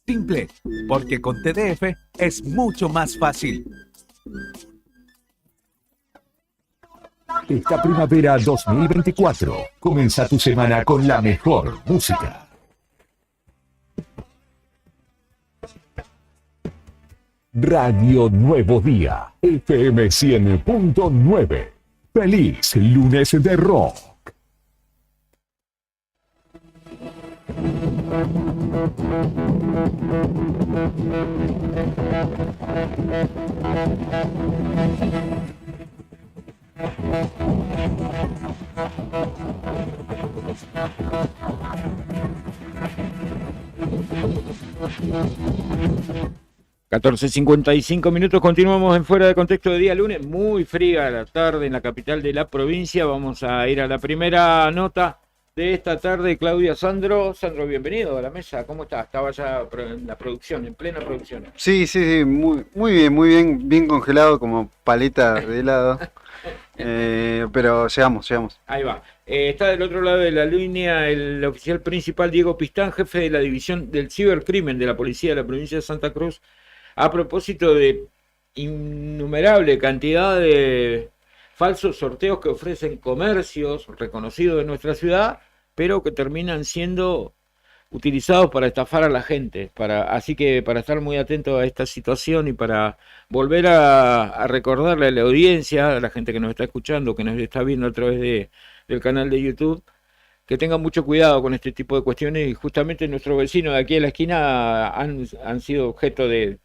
Simple, porque con TDF es mucho más fácil. Esta primavera 2024, comienza tu semana con la mejor música. Radio Nuevo Día, FM 100.9. Feliz lunes de rock. (14:55) continuamos en Fuera de Contexto de día lunes, muy fría la tarde en la capital de la provincia. Vamos a ir a la primera nota de esta tarde. Claudia Sandro, bienvenido a la mesa, ¿cómo estás? Estaba ya en la producción, en plena producción. Sí, muy bien congelado como paleta de helado. Pero llegamos. Ahí va. Está del otro lado de la línea el oficial principal Diego Pistán, jefe de la división del cibercrimen de la policía de la provincia de Santa Cruz, a propósito de innumerable cantidad de falsos sorteos que ofrecen comercios reconocidos de nuestra ciudad, pero que terminan siendo utilizados para estafar a la gente. Así que para estar muy atento a esta situación y para volver a recordarle a la audiencia, a la gente que nos está escuchando, que nos está viendo a través del canal de YouTube, que tengan mucho cuidado con este tipo de cuestiones. Y justamente nuestros vecinos de aquí de la esquina han sido objeto de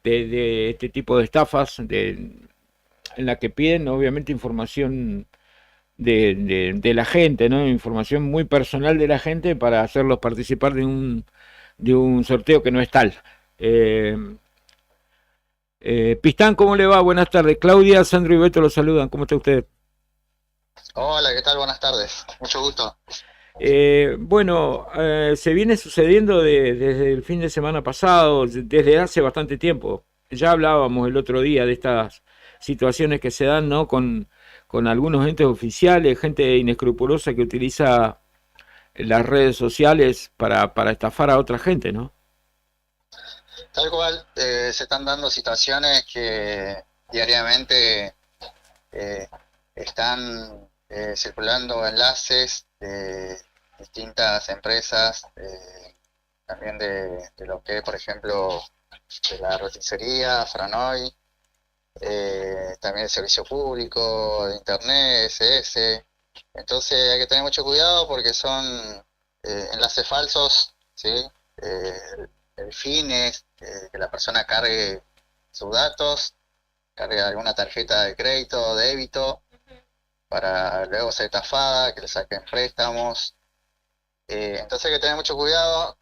este tipo de estafas, en la que piden obviamente información de la gente, ¿no? Información muy personal de la gente para hacerlos participar de de un sorteo que no es tal. Pistán, ¿cómo le va? Buenas tardes. Claudia, Sandro y Beto los saludan. ¿Cómo está usted? Hola, ¿qué tal? Buenas tardes. Mucho gusto. Bueno, se viene sucediendo desde el fin de semana pasado, desde hace bastante tiempo. Ya hablábamos el otro día de estas situaciones que se dan, ¿no? Con algunos entes oficiales, gente inescrupulosa que utiliza las redes sociales para estafar a otra gente, ¿no? Tal cual, se están dando situaciones que diariamente están circulando enlaces de distintas empresas, también de lo que, por ejemplo, de la roticería, Franoy, también el servicio público, de internet, SS. Entonces hay que tener mucho cuidado porque son enlaces falsos, ¿sí? El fin es que la persona cargue sus datos, cargue alguna tarjeta de crédito o débito para luego ser estafada, que le saquen préstamos. Entonces hay que tener mucho cuidado,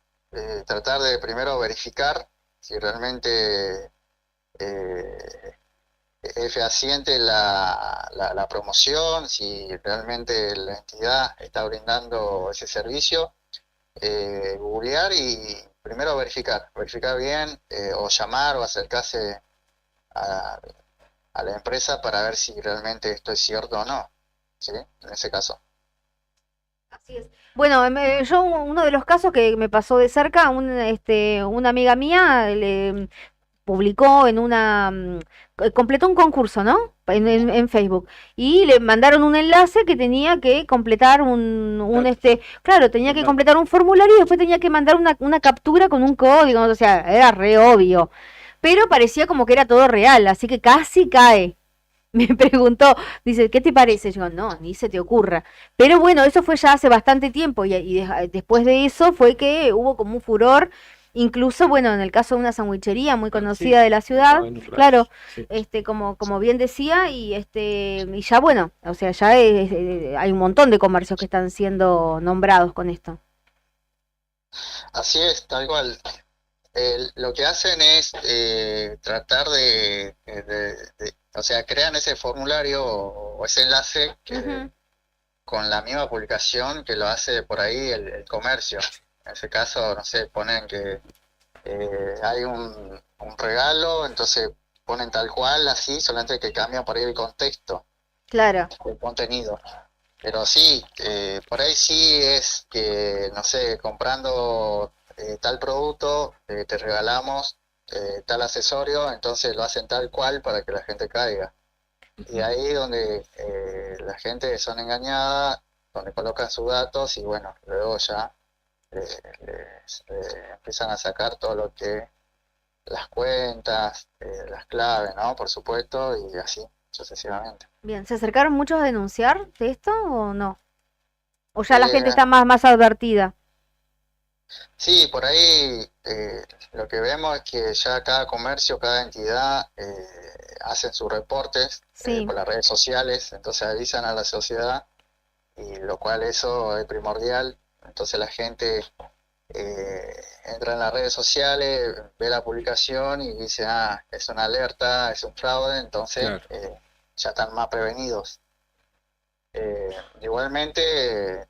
tratar de primero verificar si realmente es fehaciente la promoción, si realmente la entidad está brindando ese servicio, googlear y primero verificar bien, o llamar o acercarse a la empresa para ver si realmente esto es cierto o no, ¿sí? En ese caso. Así es. Bueno, yo uno de los casos que me pasó de cerca, una amiga mía le publicó completó un concurso, ¿no? En Facebook. Y le mandaron un enlace que tenía que completar claro, tenía que completar un formulario y después tenía que mandar una captura con un código, o sea, era re obvio. Pero parecía como que era todo real, así que casi cae. Me preguntó, dice, ¿qué te parece? Yo, no, ni se te ocurra. Pero bueno, eso fue ya hace bastante tiempo después de eso fue que hubo como un furor. Incluso, bueno, en el caso de una sandwichería muy conocida de la ciudad, claro, como bien decía, y ya bueno, o sea, ya hay un montón de comercios que están siendo nombrados con esto. Así es, tal cual. Lo que hacen es tratar o sea, crean ese formulario o ese enlace que, con la misma publicación que lo hace por ahí el comercio. En ese caso, no sé, ponen que hay un regalo, entonces ponen tal cual, así, solamente que cambian por ahí el contexto. Claro. El contenido. Pero sí, por ahí sí es que, no sé, comprando tal producto, te regalamos tal accesorio, entonces lo hacen tal cual para que la gente caiga. Y ahí donde la gente son engañada, donde colocan sus datos y bueno, luego ya empiezan a sacar todo lo que las cuentas, las claves, ¿no? Por supuesto, y así sucesivamente. Bien, ¿se acercaron muchos a denunciar de esto o no? ¿O ya la gente está más advertida? Sí, por ahí lo que vemos es que ya cada comercio, cada entidad hacen sus reportes por las redes sociales, entonces avisan a la sociedad, y lo cual eso es primordial. Entonces la gente entra en las redes sociales, ve la publicación y dice, es una alerta, es un fraude, entonces Claro. ya están más prevenidos. Igualmente,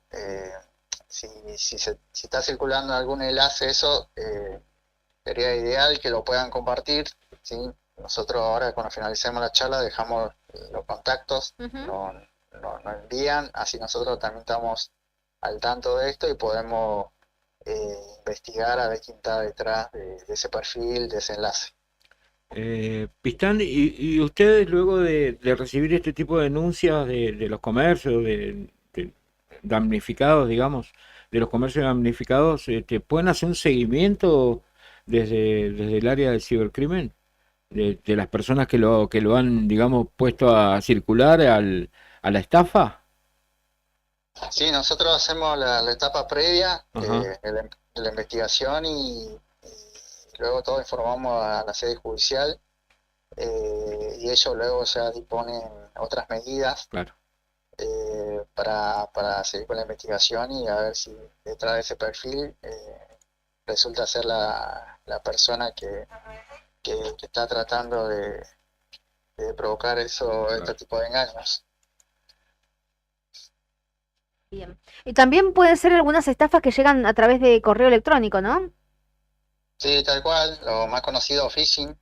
si está circulando algún enlace, eso sería ideal que lo puedan compartir, ¿sí? Nosotros ahora cuando finalicemos la charla dejamos los contactos, nos envían, así nosotros también estamos al tanto de esto y podemos investigar a ver quién está detrás de ese perfil, de ese enlace. Pistán, y ustedes luego de recibir este tipo de denuncias de los comercios, de damnificados, digamos, de los comercios damnificados, ¿pueden hacer un seguimiento desde el área del cibercrimen? De las personas que lo han, digamos, puesto a circular a la estafa. Sí, nosotros hacemos la etapa previa de la investigación y luego todo informamos a la sede judicial y ellos luego ya disponen otras medidas para seguir con la investigación y a ver si detrás de ese perfil resulta ser la persona que está tratando de provocar este tipo de engaños. Bien. Y también pueden ser algunas estafas que llegan a través de correo electrónico, ¿no? Sí, tal cual, lo más conocido, phishing,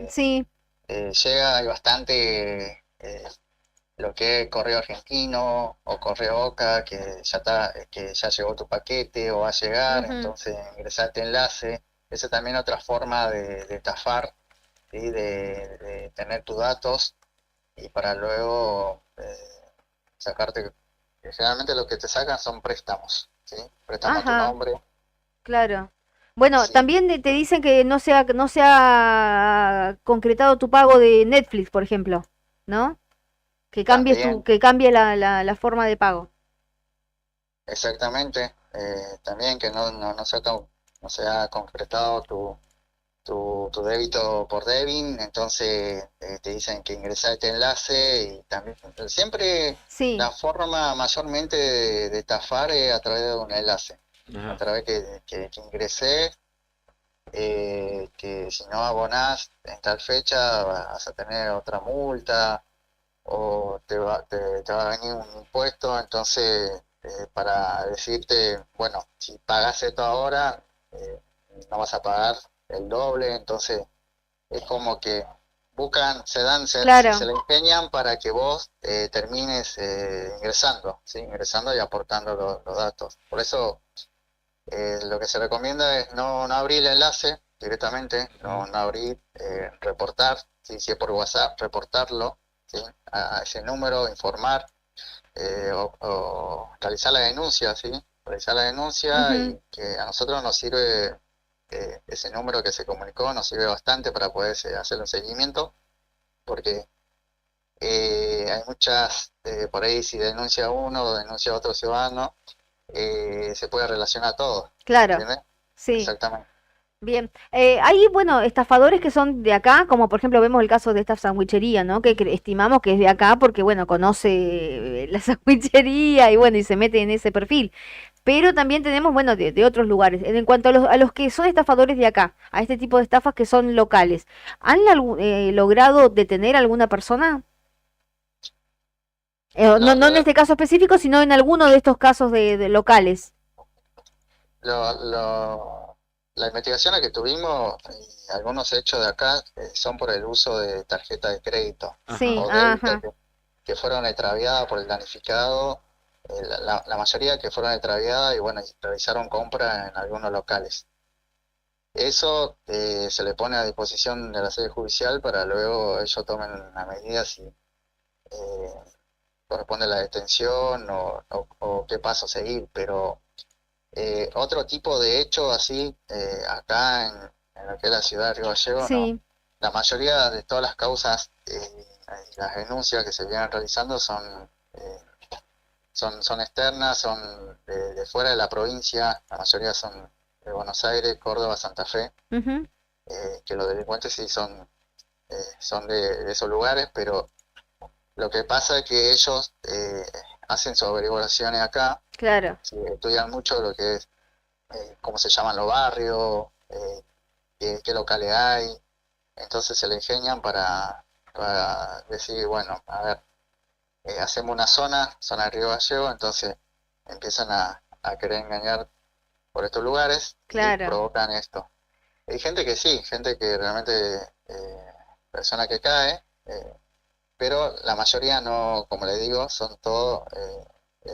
Sí. llega, hay bastante lo que es correo argentino o correo OCA, que ya llegó tu paquete o va a llegar, Ujú. entonces ingresar este enlace. Esa también otra forma de estafar, ¿sí? De tener tus datos y para luego sacarte, que generalmente lo que te sacan son préstamos, ¿sí? Préstamo a tu Ajá, nombre. claro. Bueno, Sí, también te dicen que no se ha concretado tu pago de Netflix, por ejemplo, ¿no? también, Que cambie la forma de pago. exactamente, también que no se ha concretado tu débito por débito, entonces te dicen que ingresar este enlace y también siempre Sí. la forma mayormente de estafar es a través de un enlace, a Ajá. través que ingresé, que si no abonás en tal fecha vas a tener otra multa o te va a venir un impuesto, entonces para decirte, bueno, si pagas esto ahora, no vas a pagar el doble, entonces es como que buscan, se Claro. le empeñan para que vos termines ingresando, ¿sí? Ingresando y aportando los datos. Por eso lo que se recomienda es no abrir el enlace directamente, no abrir, reportar, ¿sí? Si es por WhatsApp, reportarlo, ¿sí? A ese número, informar o realizar la denuncia, ¿sí? Realizar la denuncia Ujú. y que a nosotros nos sirve ese número que se comunicó, nos sirve bastante para poder hacer un seguimiento, porque hay muchas, por ahí si denuncia uno o denuncia otro ciudadano, se puede relacionar todo, Claro. ¿entiendes? Sí. Exactamente. Bien, hay, bueno, estafadores que son de acá, como por ejemplo vemos el caso de esta sandwichería, ¿no? Que estimamos que es de acá porque, bueno, conoce la sandwichería y bueno, y se mete en ese perfil. Pero también tenemos, bueno, de otros lugares. En cuanto a los que son estafadores de acá, a este tipo de estafas que son locales, ¿han logrado detener a alguna persona? No, No en este caso específico, sino en alguno de estos casos de locales. las investigaciones que tuvimos, algunos hechos de acá son por el uso de tarjeta de crédito Sí, o débito ajá. que fueron extraviadas por el damnificado, la mayoría que fueron extraviadas y bueno, y realizaron compras en algunos locales. Eso se le pone a disposición de la sede judicial para luego ellos tomen la medida si corresponde la detención o qué paso seguir, pero otro tipo de hecho así, acá en lo que es la ciudad de Río Gallegos, no. Sí. La mayoría de todas las causas y las denuncias que se vienen realizando son externas, son de fuera de la provincia, la mayoría son de Buenos Aires, Córdoba, Santa Fe, Ujú. que los delincuentes sí son de esos lugares, pero lo que pasa es que ellos hacen sus averiguaciones acá, Claro. sí, estudian mucho lo que es cómo se llaman los barrios, qué locales hay, entonces se le ingenian para decir, bueno, a ver, hacemos una zona de Río Gallego, entonces empiezan a querer engañar por estos lugares y Claro. provocan esto. Hay gente que sí, gente que realmente, persona que cae, pero la mayoría no, como le digo, son todos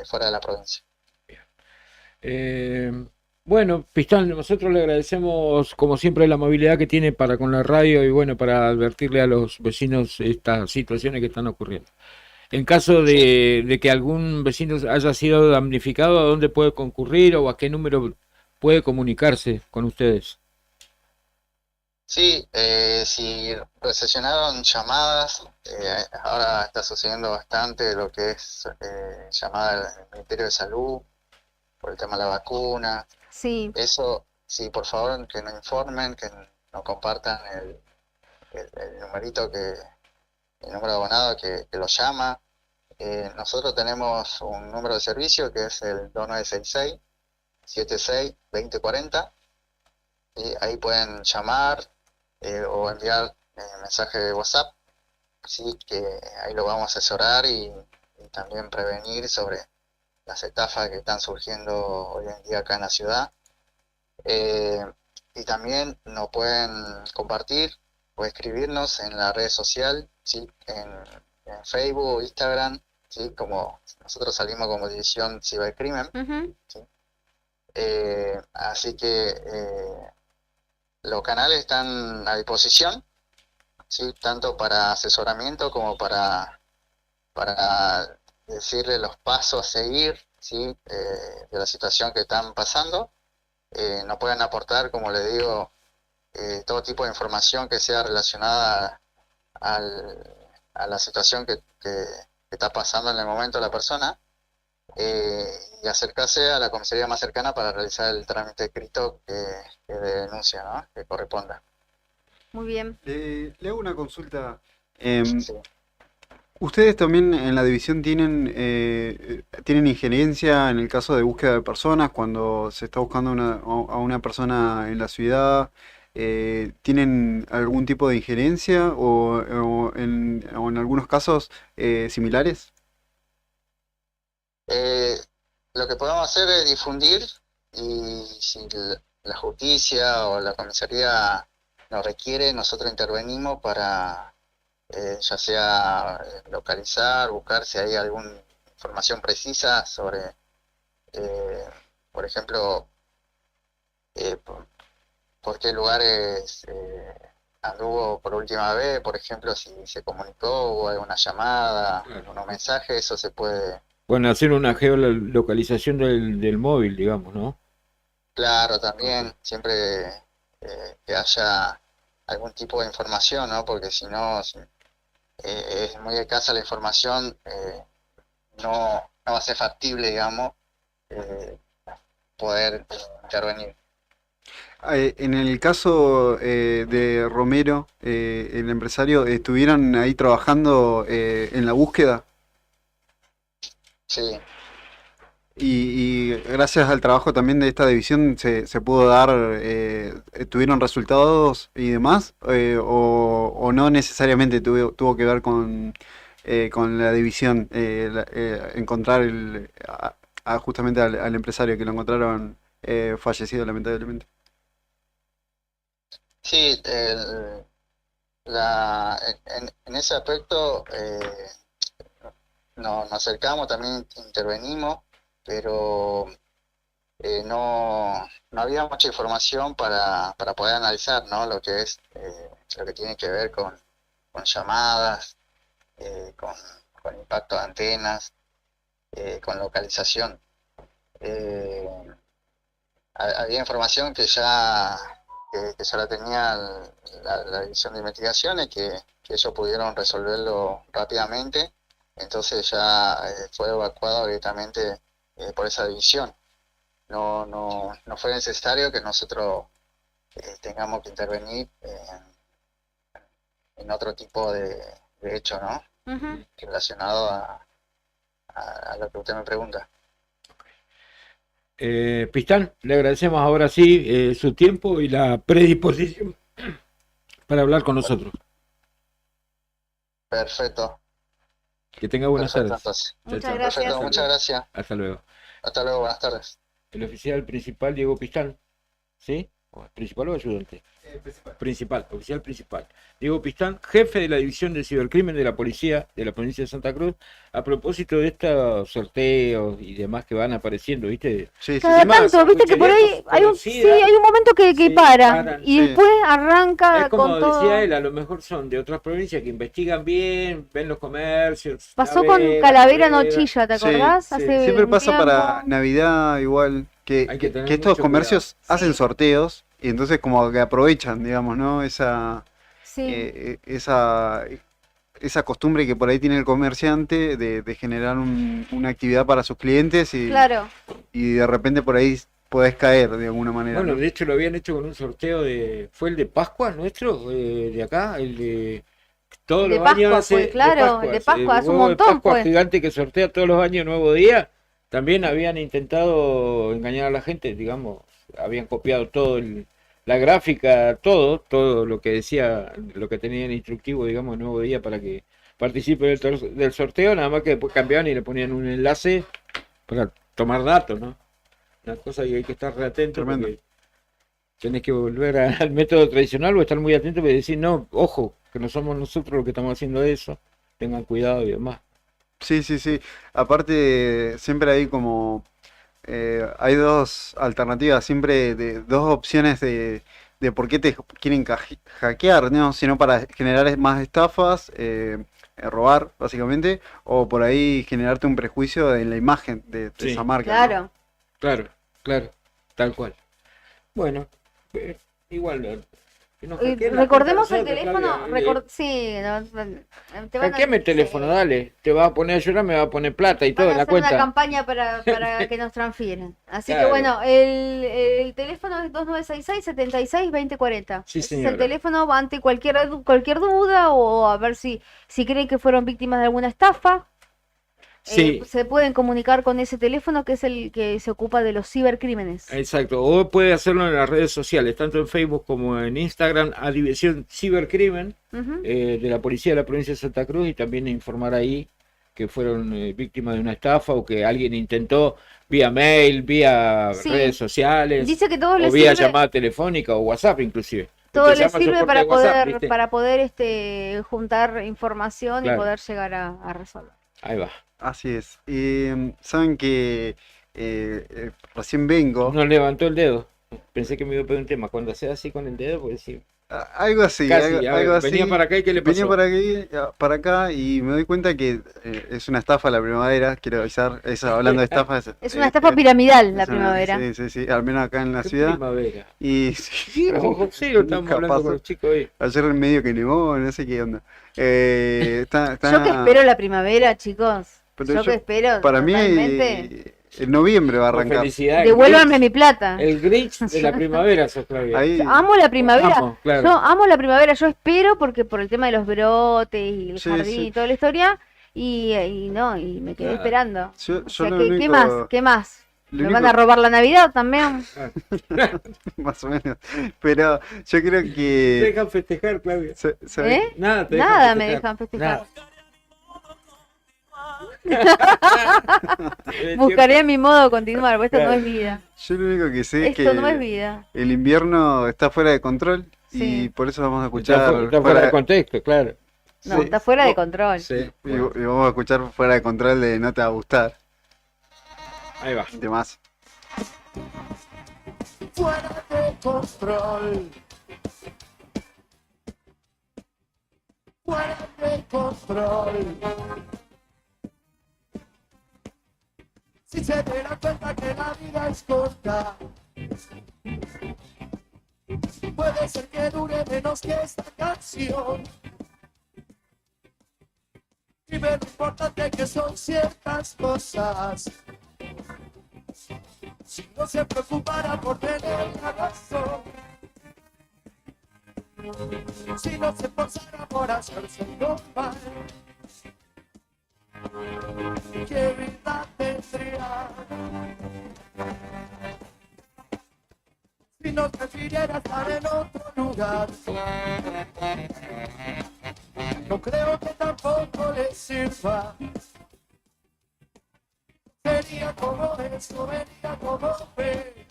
fuera de la provincia. Eh, bueno, Pistán, nosotros le agradecemos como siempre la amabilidad que tiene para con la radio y bueno, para advertirle a los vecinos estas situaciones que están ocurriendo. En caso Sí, de que algún vecino haya sido damnificado, ¿a dónde puede concurrir o a qué número puede comunicarse con ustedes? sí, si recesionaron llamadas, ahora está sucediendo bastante lo que es llamada al Ministerio de Salud por el tema de la vacuna. Sí. Eso, sí, por favor, que nos informen, que nos compartan el numerito el número de abonado que lo llama. Nosotros tenemos un número de servicio que es el 2966 76 2040. ¿sí? Ahí pueden llamar o enviar mensaje de WhatsApp, ¿sí? Que ahí lo vamos a asesorar y también prevenir sobre las estafas que están surgiendo hoy en día acá en la ciudad. Y también nos pueden compartir o escribirnos en la red social, ¿sí? En Facebook o Instagram, ¿sí? Como nosotros salimos como División Cibercrimen. ¿Sí? Así que los canales están a disposición, ¿sí? Tanto para asesoramiento como para decirle los pasos a seguir, ¿sí? De la situación que están pasando. Nos pueden aportar, como les digo, todo tipo de información que sea relacionada a la situación que está pasando en el momento la persona, y acercarse a la comisaría más cercana para realizar el trámite escrito que de denuncia, ¿no? Que corresponda. Muy bien. Le hago una consulta. ¿Ustedes también en la división tienen injerencia en el caso de búsqueda de personas cuando se está buscando a una persona en la ciudad? ¿Tienen algún tipo de injerencia o en algunos casos similares? Lo que podemos hacer es difundir, y si la justicia o la comisaría nos requiere, nosotros intervenimos para ya sea localizar, buscar si hay alguna información precisa sobre, por ejemplo, por qué lugares anduvo por última vez, por ejemplo, si se comunicó o alguna llamada, algunos mensajes, eso se puede. Bueno, hacer una geolocalización del móvil, digamos, ¿no? Claro, también, siempre que haya algún tipo de información, ¿no? Porque si no, es muy escasa la información, no va a ser factible, digamos, poder intervenir. En el caso de Romero, el empresario, ¿estuvieron ahí trabajando en la búsqueda? Sí. Y gracias al trabajo también de esta división se pudo dar, ¿tuvieron resultados y demás? ¿O no necesariamente tuvo que ver con la división, encontrar justamente al empresario, que lo encontraron fallecido lamentablemente? Sí, en ese aspecto nos acercamos, también intervenimos, pero no había mucha información para poder analizar, ¿no? Lo que es lo que tiene que ver con llamadas, con impacto de antenas, con localización. Había información que ya la tenía la división de investigaciones, que ellos pudieron resolverlo rápidamente, entonces ya fue evacuado directamente por esa división. No fue necesario que nosotros tengamos que intervenir en otro tipo de hecho, ¿no? Relacionado a lo que usted me pregunta. Pistán, le agradecemos ahora sí su tiempo y la predisposición para hablar con nosotros. Perfecto. Que tenga buenas tardes. Entonces. Muchas gracias. Perfecto, muchas gracias. Hasta luego. Hasta luego, buenas tardes. El oficial principal Diego Pistán, ¿sí? ¿Principal o ayudante? Principal, oficial principal. Diego Pistán, jefe de la división de cibercrimen de la policía de la provincia de Santa Cruz, a propósito de estos sorteos y demás que van apareciendo, ¿viste? Cada tanto, viste que por ahí hay un momento que paran y después arranca es como con todo. decía él, a lo mejor son de otras provincias que investigan bien, ven los comercios. Pasó con Calavera Nochilla, ¿te acordás? Sí, Hace siempre un pasa tiempo. para Navidad igual, que estos mucho comercios hacen sorteos y entonces como que aprovechan, digamos, ¿no? Esa costumbre que por ahí tiene el comerciante de generar una actividad para sus clientes y de repente por ahí podés caer de alguna manera. Bueno, ¿no? de hecho lo habían hecho con un sorteo ¿fue el de Pascua nuestro? De acá, el de todos De los años Pascua hace, fue, claro, el de Pascua hace un huevo de montón, Pascua pues. gigante que sortea todos los años Nuevo Día. También habían intentado engañar a la gente, digamos, habían copiado todo la gráfica, todo lo que decía, lo que tenía en instructivo, digamos, el Nuevo Día para que participe del sorteo, nada más que después cambiaban y le ponían un enlace para tomar datos, ¿no? Una cosa que hay que estar re atento porque tenés que volver al método tradicional o estar muy atento y decir, no, ojo, que no somos nosotros los que estamos haciendo eso, tengan cuidado y demás. Sí, sí, sí. Aparte, siempre hay como... hay dos alternativas, siempre dos opciones de por qué te quieren hackear, ¿no? Sino para generar más estafas, robar, básicamente, o por ahí generarte un prejuicio en la imagen de Sí. esa marca, ¿no? Claro, tal cual. Bueno, igual que nos hackeen la cuenta Recordemos a el nosotros, teléfono, Claudia. sí, te van a, Hackeame el teléfono, dale. Te va a poner a llorar, me va a poner plata y todo van en a la hacer una cuenta. campaña para que nos transfieran. Así que Claro. bueno, el teléfono es 2966-76-2040. Sí, Ese es señora. el teléfono ante cualquier duda o a ver si creen que fueron víctimas de alguna estafa. Sí. Se pueden comunicar con ese teléfono que es el que se ocupa de los cibercrímenes. Exacto, o puede hacerlo en las redes sociales, tanto en Facebook como en Instagram, a División Cibercrimen Ujú. de la Policía de la Provincia de Santa Cruz, y también informar ahí que fueron víctimas de una estafa o que alguien intentó vía mail, vía Sí. redes sociales, Dice que todo o le vía sirve, llamada telefónica o WhatsApp inclusive. todo Te le llama al sirve soporte para de WhatsApp, poder ¿viste? juntar información y Claro. poder llegar a resolver. Ahí va. Así es. Saben que recién vengo. Nos levantó el dedo. Pensé que me iba a pedir un tema. Cuando sea así con el dedo, pues sí. Algo así, Casi, a ver, algo así. venía para acá y ¿qué le Venía pasó? para acá y me doy cuenta que es una estafa la primavera, quiero avisar, eso, hablando de estafas. Es una estafa piramidal la es una- primavera. Sí, sí, sí, al menos acá en la ¿Qué ciudad. primavera? Y Sí, lo estamos nunca hablando pasó. con los chicos hoy. Ayer medio que nevó, no sé qué onda. Yo que espero la primavera, chicos. Pero Yo que espero para mí, totalmente. en noviembre va a Con arrancar. felicidad. Devuélvanme mi plata. El Grinch de la primavera, sos Claudia. Ahí, Amo la primavera. Amo, claro. Yo amo la primavera. Yo espero porque por el tema de los brotes y el Sí, jardín sí. y toda la historia. Y me quedé Nada. esperando. Yo O sea, lo ¿qué único- más? ¿Qué más? lo ¿Me van único- a robar la Navidad también? más o menos. Pero yo creo Te que. dejan festejar, Claudia. ¿Eh? Nada, te Nada dejan me festejar. dejan festejar. Nada. Buscaré mi modo de continuar, porque esto no es vida. Yo lo único que sé es Esto que no es vida. el invierno está fuera de control Sí. y por eso vamos a escuchar. Está fuera de contexto, claro. No, Sí. está fuera de control. Sí. Y vamos a escuchar fuera de control de No te va a gustar. Ahí va. De más. Fuera de control. Fuera de control. Si se dieran cuenta que la vida es corta, puede ser que dure menos que esta canción. Y ver lo importante que son ciertas cosas. Si no se preocupara por tener la razón, si no se esforzara por hacerse normal, ¿qué vida tendría? Si no prefiriera estar en otro lugar, no creo que tampoco le sirva. Sería como eso, vería como ve.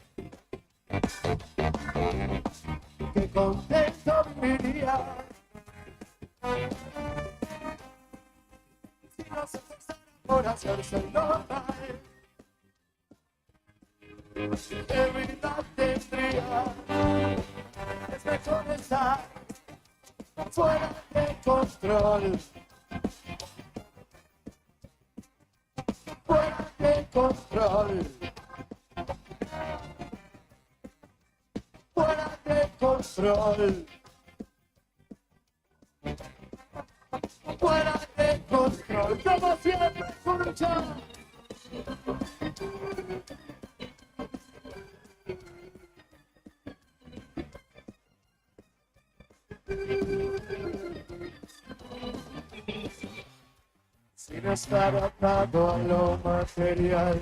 Que contento viviría. Si no se esforzara por hacerse normal, ¿qué vida tendría? Es mejor estar fuera de control. Fuera de control. Fuera de control. Fuera de control. Como siempre, escucha. Sin estar atado a lo material,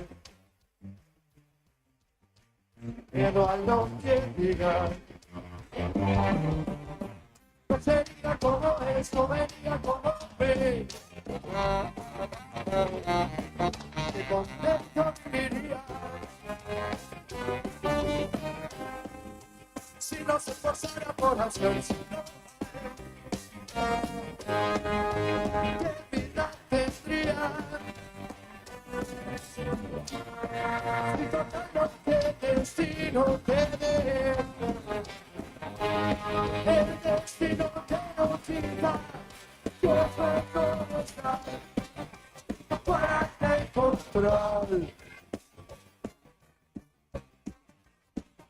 miedo a lo que digan, No sería como esto, venía como ve. Qué contento viviría si no se esforzara por hacer su ¿qué vida tendría? Si total lo que destino tiene, el destino que no quita, yo puedo estar fuera de control.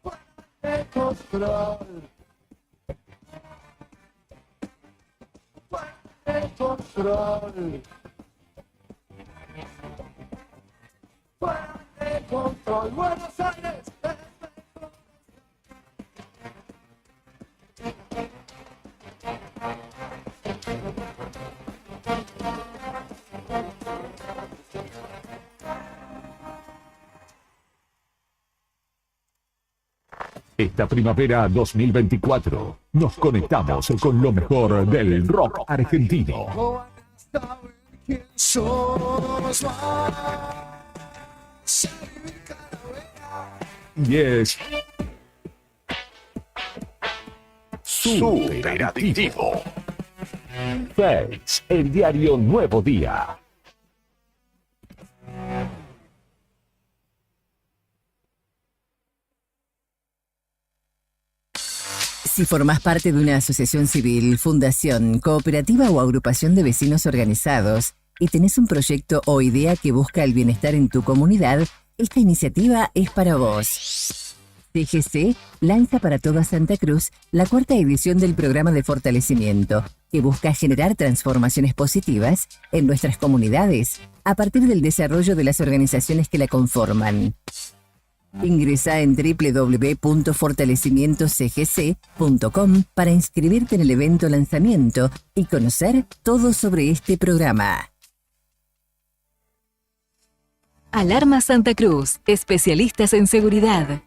Fuera de control. Fuera de control. Fuera de control. Buenos Aires. Esta primavera 2024 nos conectamos con lo mejor del rock argentino. Y es súper adictivo. Face, el diario Nuevo Día. Si formás parte de una asociación civil, fundación, cooperativa o agrupación de vecinos organizados y tenés un proyecto o idea que busca el bienestar en tu comunidad, esta iniciativa es para vos. TGC lanza para toda Santa Cruz la 4ª edición del programa de fortalecimiento, que busca generar transformaciones positivas en nuestras comunidades a partir del desarrollo de las organizaciones que la conforman. Ingresá en www.fortalecimientocgc.com para inscribirte en el evento lanzamiento y conocer todo sobre este programa. Alarma Santa Cruz, especialistas en seguridad.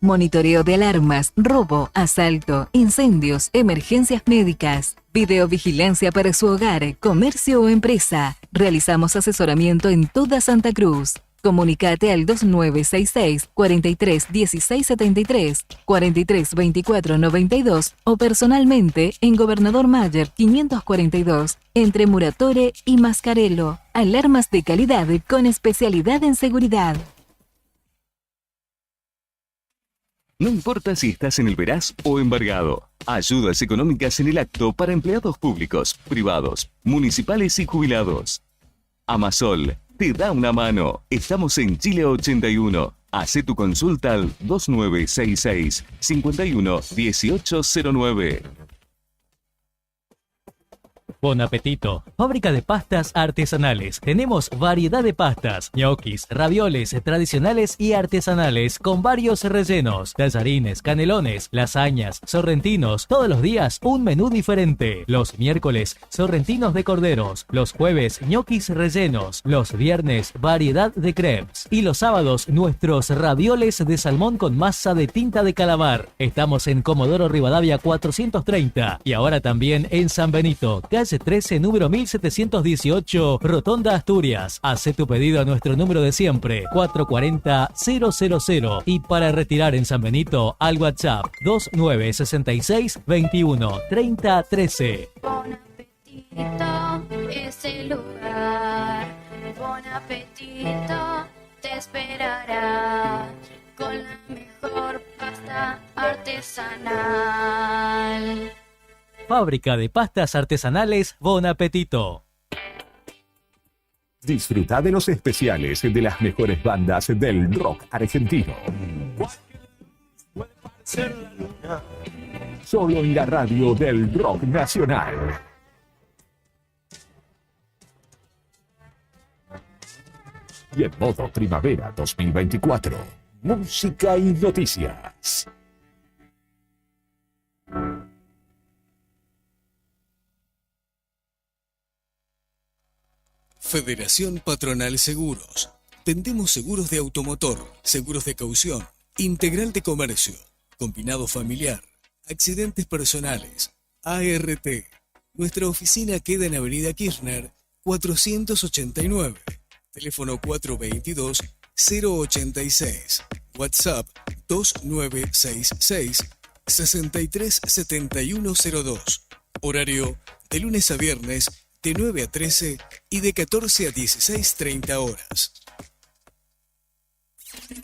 Monitoreo de alarmas, robo, asalto, incendios, emergencias médicas, videovigilancia para su hogar, comercio o empresa. Realizamos asesoramiento en toda Santa Cruz. Comunicate al 2966 43 16 73, 43 24 92 o personalmente en Gobernador Mayer 542, entre Muratore y Mascarello. Alarmas de calidad con especialidad en seguridad. No importa si estás en el Veraz o embargado. Ayudas económicas en el acto para empleados públicos, privados, municipales y jubilados. Amasol te da una mano. Estamos en Chile 81. Hacé tu consulta al 2966 51 1809. Bon apetito. Fábrica de pastas artesanales. Tenemos variedad de pastas, ñoquis, ravioles tradicionales y artesanales con varios rellenos, tallarines, canelones, lasañas, sorrentinos. Todos los días un menú diferente. Los miércoles, sorrentinos de corderos. Los jueves, ñoquis rellenos. Los viernes, variedad de crepes. Y los sábados, nuestros ravioles de salmón con masa de tinta de calamar. Estamos en Comodoro Rivadavia 430 y ahora también en San Benito, calle 13, número 1718, Rotonda Asturias. Hace tu pedido a nuestro número de siempre, 440-000. Y para retirar en San Benito, al WhatsApp 2966 21 30 13. Bon apetito es el lugar. Bon apetito te esperará con la mejor pasta artesanal. Fábrica de pastas artesanales Bon Apetito. Disfruta de los especiales de las mejores bandas del rock argentino. Solo en la radio del rock nacional. Y en modo primavera 2024, música y noticias. Federación Patronal Seguros. Vendemos seguros de automotor, seguros de caución, integral de comercio, combinado familiar, Accidentes personales, ART. Nuestra oficina queda en Avenida Kirchner, 489. Teléfono 422-086. WhatsApp 2966-637102. Horario de lunes a viernes de 9 a 13 y de 14 a 16:30 horas.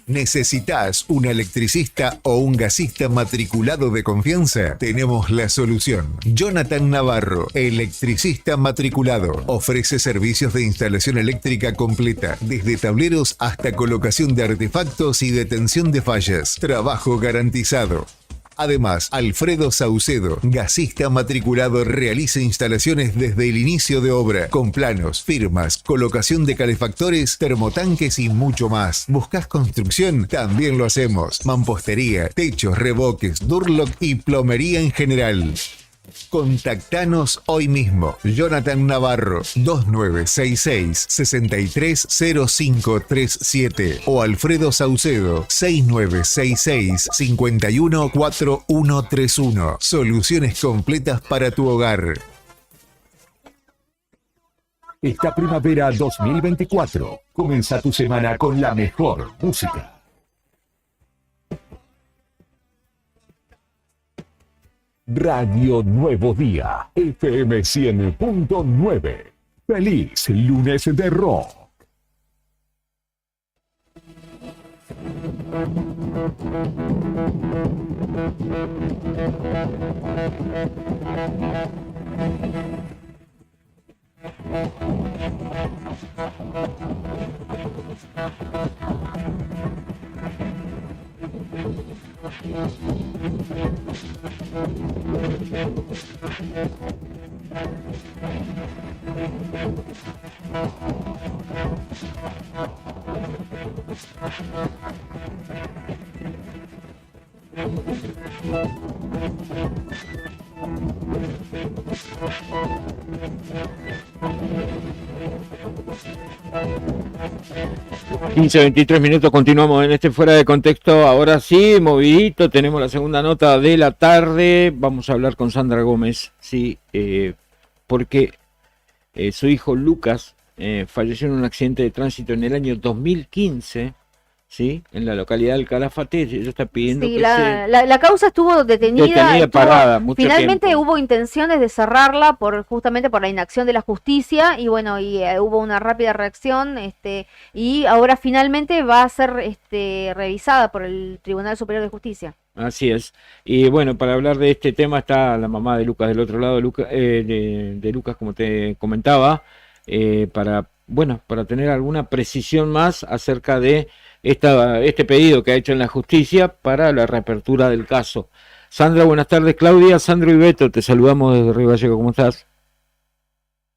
¿Necesitas un electricista o un gasista matriculado de confianza? Tenemos la solución. Jonathan Navarro, electricista matriculado. Ofrece servicios de instalación eléctrica completa, desde tableros hasta colocación de artefactos y detención de fallas. Trabajo garantizado. Además, Alfredo Saucedo, gasista matriculado, realiza instalaciones desde el inicio de obra, con planos, firmas, colocación de calefactores, termotanques y mucho más. ¿Buscas construcción? También lo hacemos. Mampostería, techos, revoques, Durlock y plomería en general. Contactanos hoy mismo. Jonathan Navarro, 2966-630537 o Alfredo Saucedo, 6966-514131. Soluciones completas para tu hogar. Esta primavera 2024, comienza tu semana con la mejor música. Radio Nuevo Día, FM 100.9. Feliz lunes de rock. Quince, 23 minutos, continuamos en este Fuera de Contexto. Ahora sí, movidito, tenemos la segunda nota de la tarde. Vamos a hablar con Sandra Gómez, sí, porque su hijo Lucas falleció en un accidente de tránsito en el año 2015, ¿sí? En la localidad del Calafate. Ella está pidiendo Sí, que la causa estuvo detenida, parada mucho finalmente tiempo. hubo intenciones de cerrarla justamente por la inacción de la justicia y bueno, hubo una rápida reacción, y ahora finalmente va a ser revisada por el Tribunal Superior de Justicia. Así es. Y bueno, para hablar de este tema está la mamá de Lucas del otro lado, de Lucas, como te comentaba, para tener alguna precisión más acerca de este pedido que ha hecho en la justicia para la reapertura del caso. Sandra, buenas tardes. Claudia, Sandro y Beto, te saludamos desde Río Gallegos. ¿Cómo estás?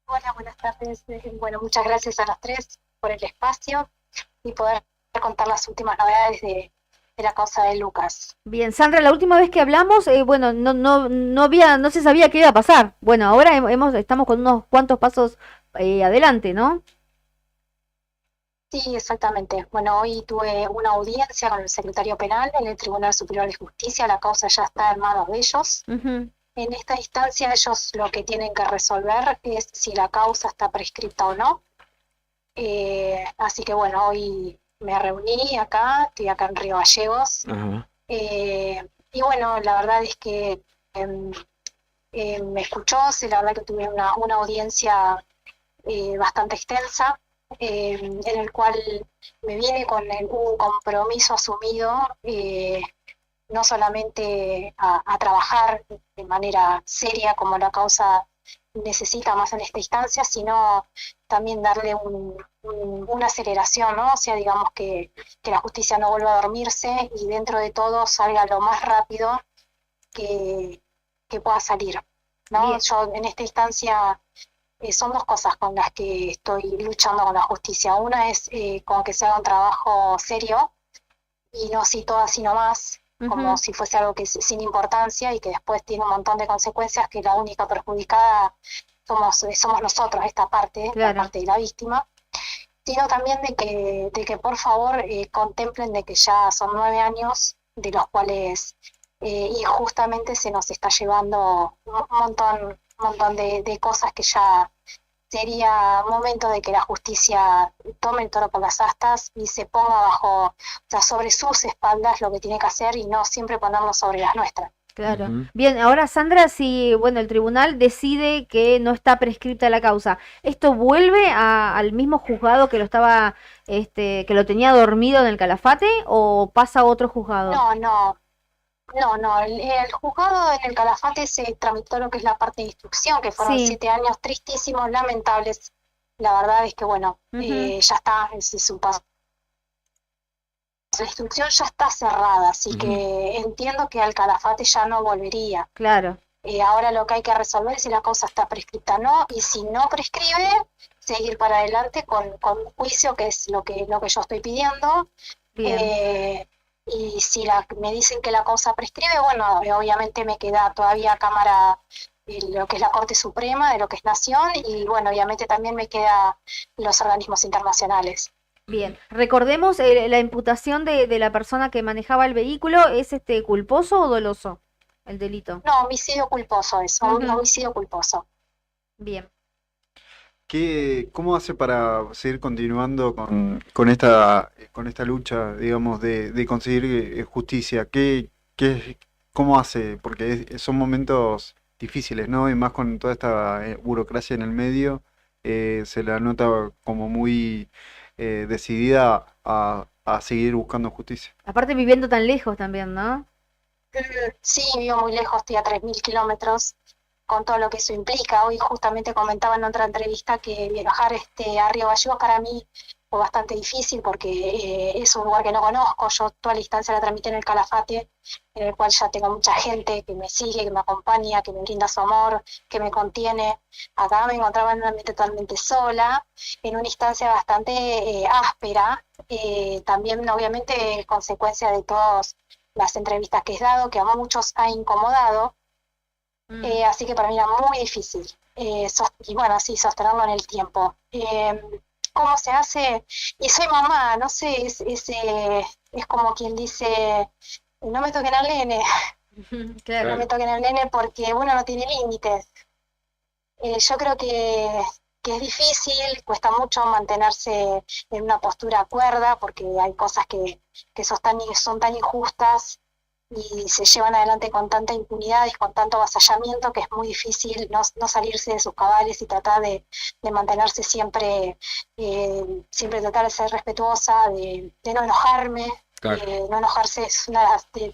Hola, buenas tardes. Bueno, muchas gracias a los tres por el espacio y poder contar las últimas novedades de la causa de Lucas. Bien, Sandra, la última vez que hablamos, no se sabía qué iba a pasar. Bueno, ahora estamos con unos cuantos pasos adelante, ¿no? Sí, exactamente. Bueno, hoy tuve una audiencia con el secretario penal en el Tribunal Superior de Justicia. La causa ya está en manos de ellos. En esta instancia ellos lo que tienen que resolver es si la causa está prescripta o no. Así que bueno, hoy me reuní acá, estoy acá en Río Gallegos. Y bueno, la verdad es que me escuchó, la verdad que tuve una audiencia bastante extensa, en el cual me viene con un compromiso asumido, no solamente a trabajar de manera seria como la causa necesita más en esta instancia, sino también darle una aceleración, ¿no? O sea, digamos que la justicia no vuelva a dormirse y dentro de todo salga lo más rápido que pueda salir, ¿no? Bien. Yo en esta instancia son dos cosas con las que estoy luchando con la justicia. Una es con que se haga un trabajo serio y no así así nomás, como si fuese algo que es sin importancia y que después tiene un montón de consecuencias, que la única perjudicada somos nosotros, esta parte, Claro. la parte de la víctima, sino también de que por favor contemplen de que ya son 9 años, de los cuales y justamente se nos está llevando un montón de cosas que ya sería momento de que la justicia tome el toro por las astas y se ponga bajo, o sea, sobre sus espaldas lo que tiene que hacer y no siempre ponerlo sobre las nuestras. Claro. Bien, ahora Sandra, si bueno, el tribunal decide que no está prescripta la causa, ¿esto vuelve al mismo juzgado que lo estaba, que lo tenía dormido en el Calafate o pasa a otro juzgado? No, el juzgado en el Calafate se tramitó lo que es la parte de instrucción, que fueron 7 años tristísimos, lamentables. La verdad es que bueno, ya está, es un paso. La instrucción ya está cerrada, así que entiendo que al Calafate ya no volvería. Claro. Ahora lo que hay que resolver es si la causa está prescripta o no, y si no prescribe, seguir para adelante con un juicio, que es lo que yo estoy pidiendo. Y si me dicen que la causa prescribe, bueno, obviamente me queda todavía cámara lo que es la Corte Suprema, de lo que es Nación, y bueno, obviamente también me queda los organismos internacionales. Bien, recordemos la imputación de la persona que manejaba el vehículo, ¿es culposo o doloso el delito? No, homicidio culposo es, homicidio culposo. Bien. ¿Cómo hace para seguir continuando con esta lucha, digamos, de conseguir justicia? ¿Cómo hace? Porque son momentos difíciles, ¿no? Y más con toda esta burocracia en el medio, se la nota como muy decidida a seguir buscando justicia. Aparte viviendo tan lejos también, ¿no? Sí, vivo muy lejos, estoy a 3.000 kilómetros, con todo lo que eso implica. Hoy justamente comentaba en otra entrevista que viajar a Río Gallegos para mí fue bastante difícil porque es un lugar que no conozco. Yo toda la instancia la tramité en el Calafate, en el cual ya tengo mucha gente que me sigue, que me acompaña, que me brinda su amor, que me contiene. Acá me encontraba en un ambiente totalmente sola, en una instancia bastante áspera, también obviamente consecuencia de todas las entrevistas que he dado, que a muchos ha incomodado. Así que para mí era muy difícil, y bueno, sí, sostenerlo en el tiempo. ¿Cómo se hace? Y soy mamá, no sé, es como quien dice, no me toquen al nene, no me toquen al nene porque uno no tiene límites. Yo creo que es difícil, cuesta mucho mantenerse en una postura cuerda porque hay cosas que son tan injustas y se llevan adelante con tanta impunidad y con tanto avasallamiento que es muy difícil no salirse de sus cabales y tratar de mantenerse siempre tratar de ser respetuosa, de no enojarme. No enojarse es uno de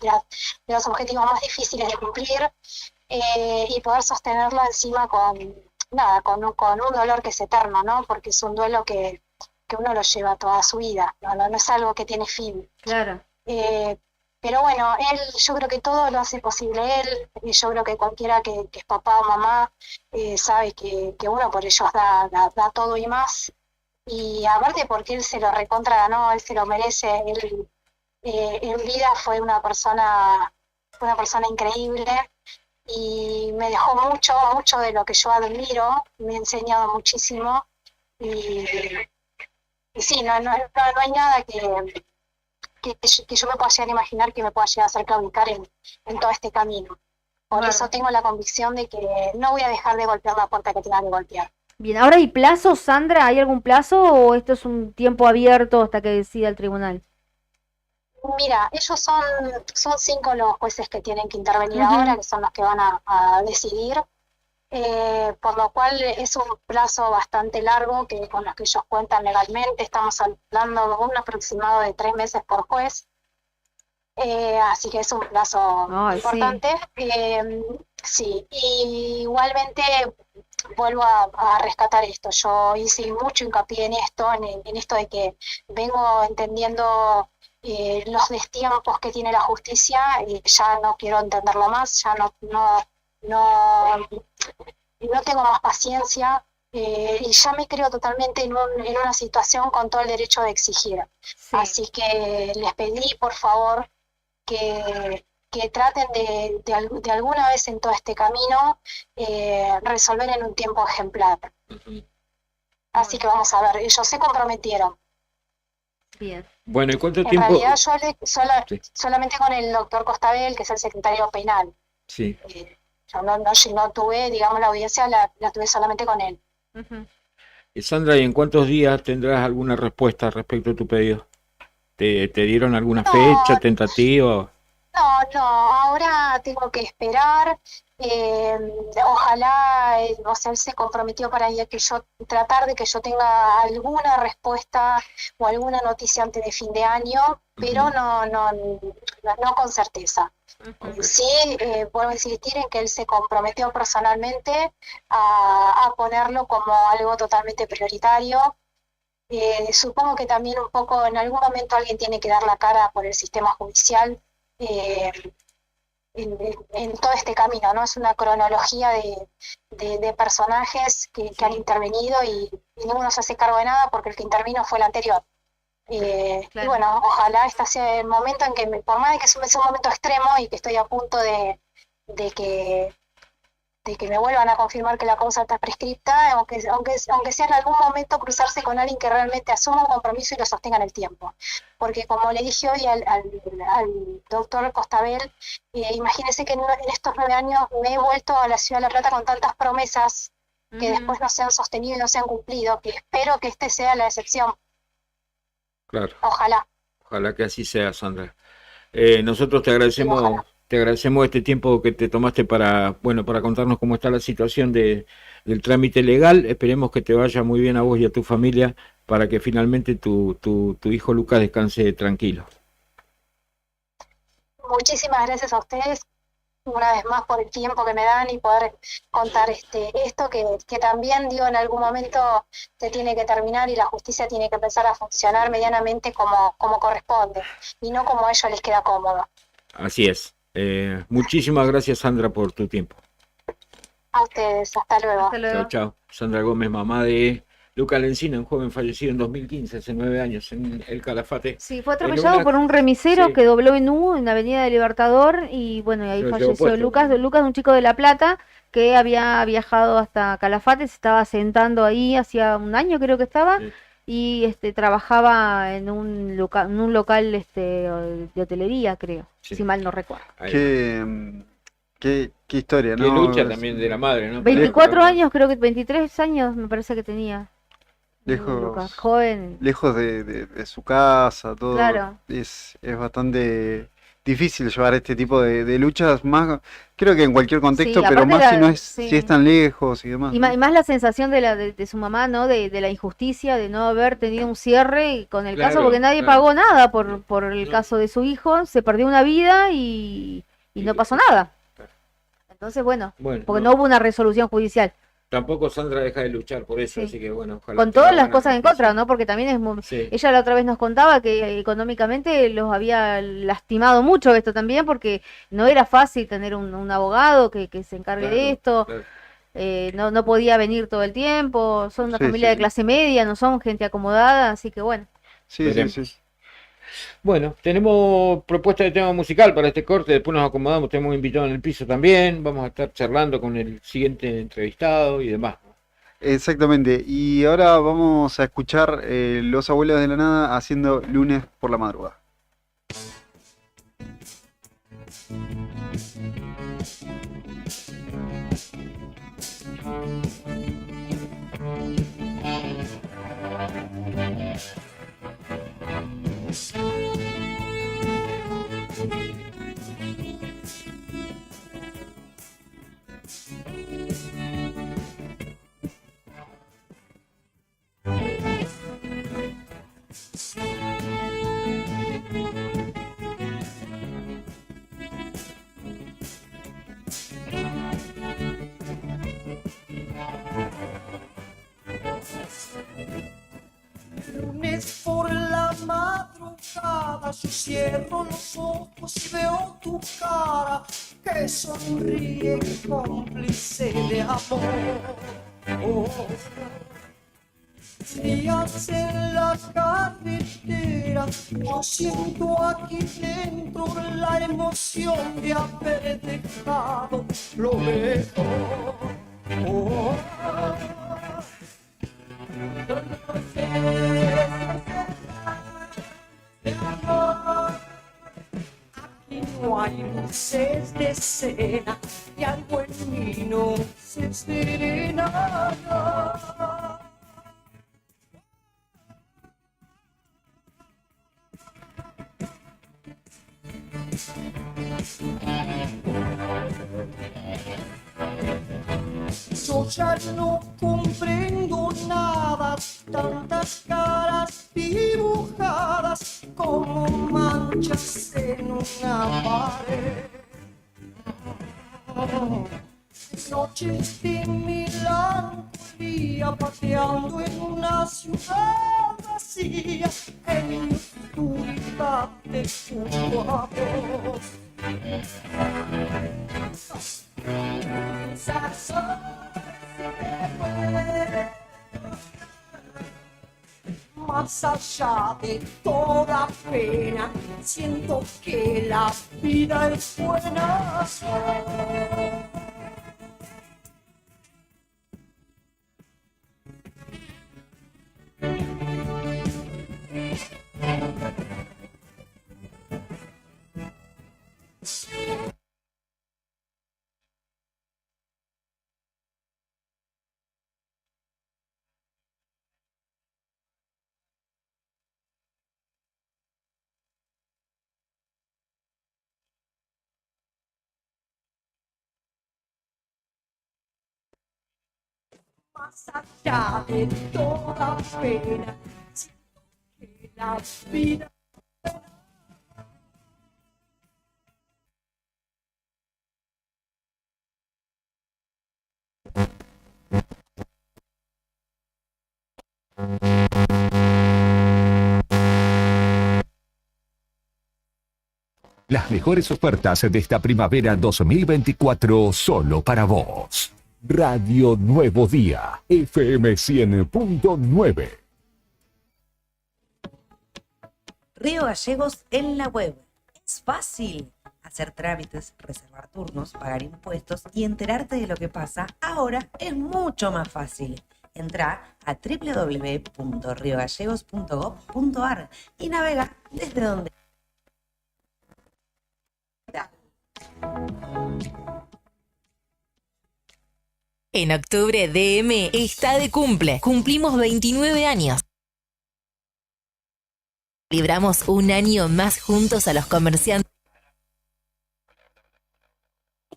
los objetivos más difíciles de cumplir, y poder sostenerlo encima con un dolor que es eterno, ¿no? Porque es un duelo que uno lo lleva toda su vida, no es algo que tiene fin. Claro. Pero bueno, yo creo que todo lo hace posible él, y yo creo que cualquiera que es papá o mamá sabe que uno por ellos da todo y más, y aparte porque él se lo recontra ganó, él se lo merece, él en vida fue una persona increíble y me dejó mucho de lo que yo admiro, me ha enseñado muchísimo y sí, no hay nada que yo me pueda llegar a imaginar que me pueda llegar a hacer claudicar en todo este camino. Por eso tengo la convicción de que no voy a dejar de golpear la puerta que tenga que golpear. Bien, ¿ahora hay plazo, Sandra? ¿Hay algún plazo o esto es un tiempo abierto hasta que decida el tribunal? Mira, ellos son 5 los jueces que tienen que intervenir ahora, que son los que van a decidir. Por lo cual es un plazo bastante largo con los que ellos cuentan legalmente. Estamos hablando de un aproximado de 3 meses por juez, así que es un plazo importante. Sí, y igualmente vuelvo a rescatar esto. Yo hice mucho hincapié en esto, en esto de que vengo entendiendo los destiempos que tiene la justicia y ya no quiero entenderlo más, ya no tengo más paciencia, y ya me creo totalmente en una situación con todo el derecho de exigir. Así que les pedí, por favor, que traten de alguna vez en todo este camino resolver en un tiempo ejemplar. Así que vamos a ver, ellos se comprometieron. Bien. Bueno, ¿y cuánto En tiempo? realidad Sí. solamente con el doctor Costabel, que es el secretario penal. Sí. Yo no tuve, digamos, la audiencia, la tuve solamente con él. Sandra, ¿y en cuántos días tendrás alguna respuesta respecto a tu pedido? ¿Te dieron alguna No, fecha tentativa? no, ahora tengo que esperar. Ojalá, o sea, él se comprometió para que yo tratar de que yo tenga alguna respuesta o alguna noticia antes de fin de año, pero no con certeza. Sí, puedo insistir en que él se comprometió personalmente a ponerlo como algo totalmente prioritario. Supongo que también un poco en algún momento alguien tiene que dar la cara por el sistema judicial en todo este camino, ¿no? Es una cronología de personajes que han intervenido y ninguno se hace cargo de nada porque el que intervino fue el anterior. Y bueno, ojalá este sea el momento en que, por más de que sea un momento extremo y que estoy a punto de que me vuelvan a confirmar que la causa está prescripta, aunque sea en algún momento cruzarse con alguien que realmente asuma un compromiso y lo sostenga en el tiempo. Porque como le dije hoy al doctor Costabel, imagínese que en estos 9 años me he vuelto a la Ciudad de La Plata con tantas promesas que después no se han sostenido y no se han cumplido, que espero que este sea la excepción. Claro. Ojalá. Ojalá que así sea, Sandra. Nosotros te agradecemos este tiempo que te tomaste para contarnos cómo está la situación del trámite legal. Esperemos que te vaya muy bien a vos y a tu familia para que finalmente tu hijo Lucas descanse tranquilo. Muchísimas gracias a ustedes una vez más por el tiempo que me dan y poder contar esto que también, digo, en algún momento se tiene que terminar y la justicia tiene que empezar a funcionar medianamente como corresponde y no como a ellos les queda cómodo. Así es. Muchísimas gracias, Sandra, por tu tiempo. A ustedes, hasta luego. Chao, chao. Sandra Gómez, mamá de Lucas Lencina, un joven fallecido en 2015, hace 9 años, en el Calafate. Sí, fue atropellado por un remisero que dobló en U en la Avenida del Libertador y bueno, y ahí falleció Lucas, un chico de La Plata que había viajado hasta Calafate, se estaba sentando ahí hacía un año creo que estaba. Sí. Y trabajaba en un local de hotelería, creo, si mal no recuerdo. Qué historia, ¿no? Qué lucha también de la madre, ¿no? 24 años, creo que 23 años me parece que tenía. Lejos, joven. Lejos de su casa, todo. Claro. Es bastante difícil llevar este tipo de luchas, más creo que en cualquier contexto, pero más si es tan lejos y demás. Y más la sensación de su mamá, ¿no? De la injusticia, de no haber tenido un cierre con el caso, porque nadie pagó nada por el caso de su hijo, se perdió una vida y no pasó nada. Entonces, bueno porque no hubo una resolución judicial. Tampoco Sandra deja de luchar por eso, así que bueno, ojalá. Con todas las cosas en contra, ¿no? Porque también ella la otra vez nos contaba que económicamente los había lastimado mucho esto también, porque no era fácil tener un abogado que se encargue de esto. Claro. No podía venir todo el tiempo, son una familia de clase media, no son gente acomodada, así que bueno. Sí. Bueno, tenemos propuesta de tema musical para este corte, después nos acomodamos, tenemos invitado en el piso también, vamos a estar charlando con el siguiente entrevistado y demás. Exactamente, y ahora vamos a escuchar Los Abuelos de la Nada haciendo Lunes por la Madrugada. Lunes por la madrugada, yo cierro los ojos y veo tu cara que sonríe cómplice de amor. Días en la carretera, yo siento aquí dentro la emoción de haber dejado lo mejor. no hay luces de escena y algo en mí no se serena. Yo ya no comprendo nada, tantas caras dibujadas como manchas en una pared. Noches de melancolía pateando en una ciudad vacía, en mi oscuridad te junto a vos. Más allá de toda pena, siento que la vida es buena. Más allá de toda pena, siento que la vida. Las mejores ofertas de esta primavera 2024 solo para vos. Radio Nuevo Día, FM 100.9. Río Gallegos en la web. Es fácil hacer trámites, reservar turnos, pagar impuestos y enterarte de lo que pasa. Ahora es mucho más fácil. Entra a www.riogallegos.gov.ar y navega desde donde. En octubre DM está de cumple. Cumplimos 29 años. Libramos un año más juntos a los comerciantes.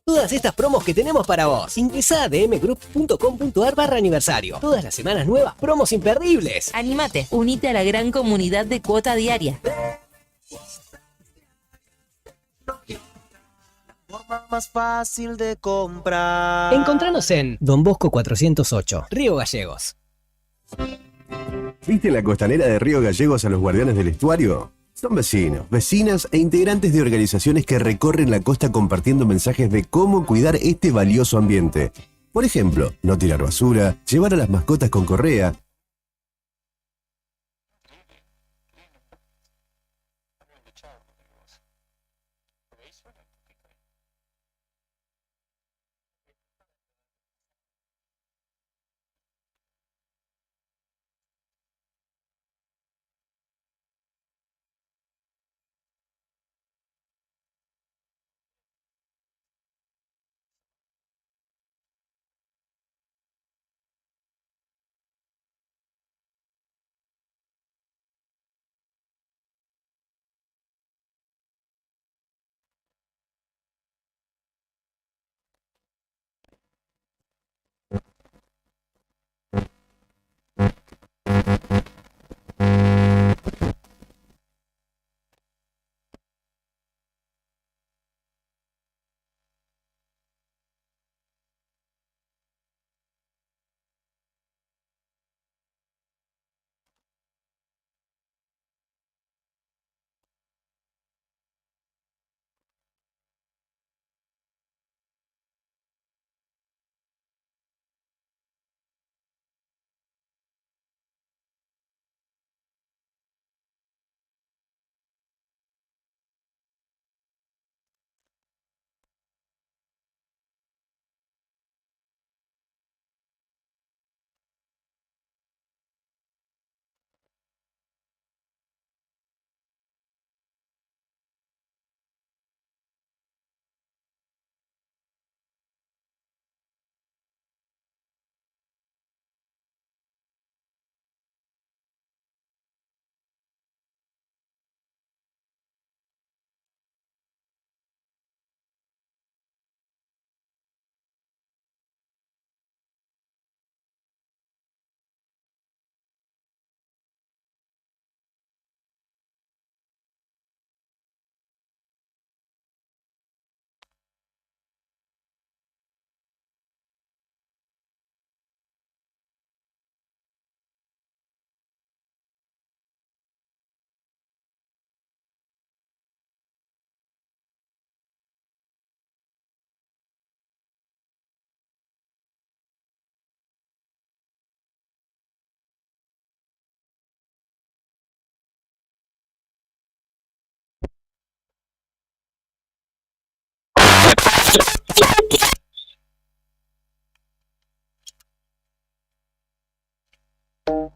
Todas estas promos que tenemos para vos. Ingresá a dmgroup.com.ar/aniversario. Todas las semanas nuevas, promos imperdibles. Anímate, unite a la gran comunidad de cuota diaria. Forma más fácil de comprar. Encontranos en Don Bosco 408, Río Gallegos. ¿Viste en la costanera de Río Gallegos a los guardianes del estuario? Son vecinos, vecinas e integrantes de organizaciones que recorren la costa compartiendo mensajes de cómo cuidar este valioso ambiente. Por ejemplo, no tirar basura, llevar a las mascotas con correa.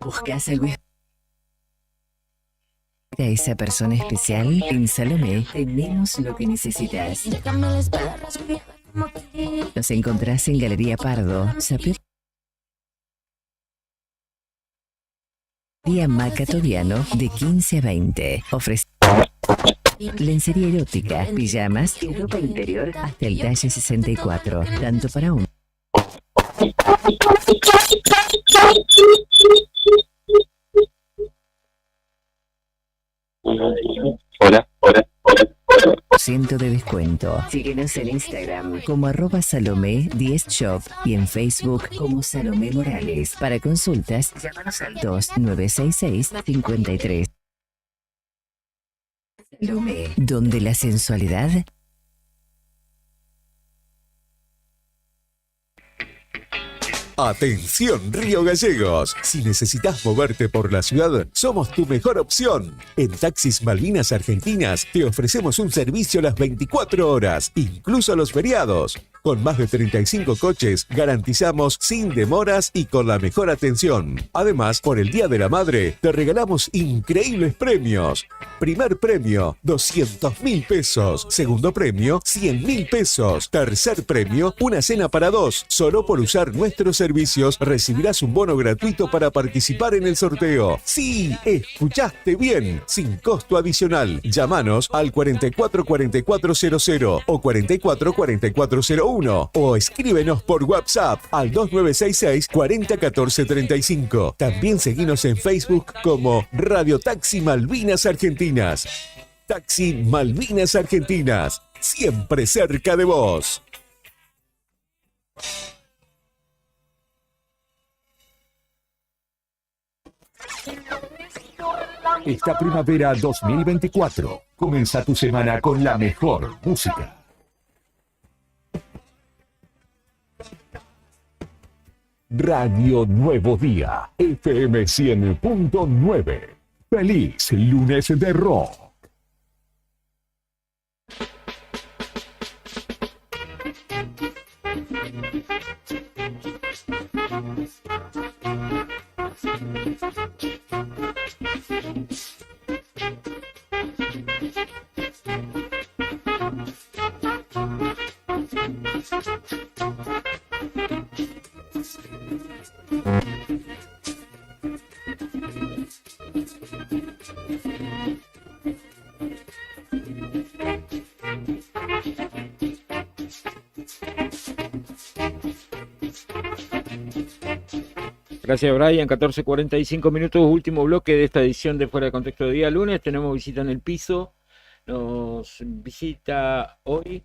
¿Buscas algo a esa persona especial? En Salomé tenemos lo que necesitas. Nos encontrás en Galería Pardo, Sapir. Día Macatodiano de 15 a 20. Ofrece lencería erótica, pijamas y ropa interior hasta el talle 64. Tanto para uno. Hola. Ciento de descuento. Síguenos en Instagram como @Salomé10shop y en Facebook como Salomé Morales. Para consultas, llámanos al 2966-53. Salomé, donde la sensualidad... Atención Río Gallegos, si necesitas moverte por la ciudad, somos tu mejor opción. En Taxis Malvinas Argentinas te ofrecemos un servicio las 24 horas, incluso los feriados. Con más de 35 coches, garantizamos sin demoras y con la mejor atención. Además, por el Día de la Madre, te regalamos increíbles premios. Primer premio, 200.000 pesos. Segundo premio, 100.000 pesos. Tercer premio, una cena para dos. Solo por usar nuestros servicios recibirás un bono gratuito para participar en el sorteo. Sí, escuchaste bien, sin costo adicional. Llámanos al 444400 o 444401 o escríbenos por WhatsApp al 2966 401435. También seguinos en Facebook como Radio Taxi Malvinas Argentinas. Taxi Malvinas Argentinas, siempre cerca de vos. Esta primavera 2024, comienza tu semana con la mejor música. Radio Nuevo Día, FM 100.9. Feliz lunes de rock. Gracias, Brian. 14:45 minutos, último bloque de esta edición de Fuera de Contexto de Día Lunes. Tenemos visita en el piso. Nos visita hoy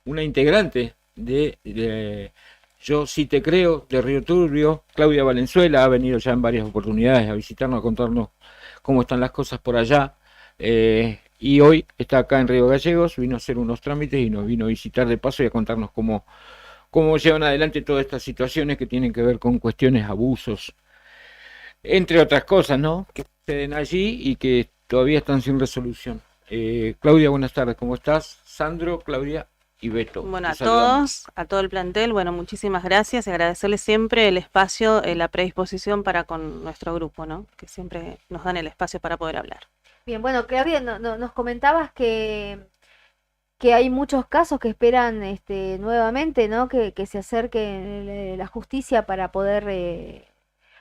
una integrante de Yo Sí Te Creo, de Río Turbio, Claudia Valenzuela. Ha venido ya en varias oportunidades a visitarnos, a contarnos cómo están las cosas por allá. Y hoy está acá en Río Gallegos, vino a hacer unos trámites y nos vino a visitar de paso y a contarnos cómo llevan adelante todas estas situaciones que tienen que ver con cuestiones, abusos, entre otras cosas, ¿no? Que suceden allí y que todavía están sin resolución. Claudia, buenas tardes, ¿cómo estás? Sandro, Claudia y Beto. Bueno, a todos, a todo el plantel, bueno, muchísimas gracias y agradecerles siempre el espacio, la predisposición para con nuestro grupo, ¿no? Que siempre nos dan el espacio para poder hablar. Bien, bueno, Claudia, nos comentabas que hay muchos casos que esperan nuevamente, ¿no? Que se acerque la justicia para poder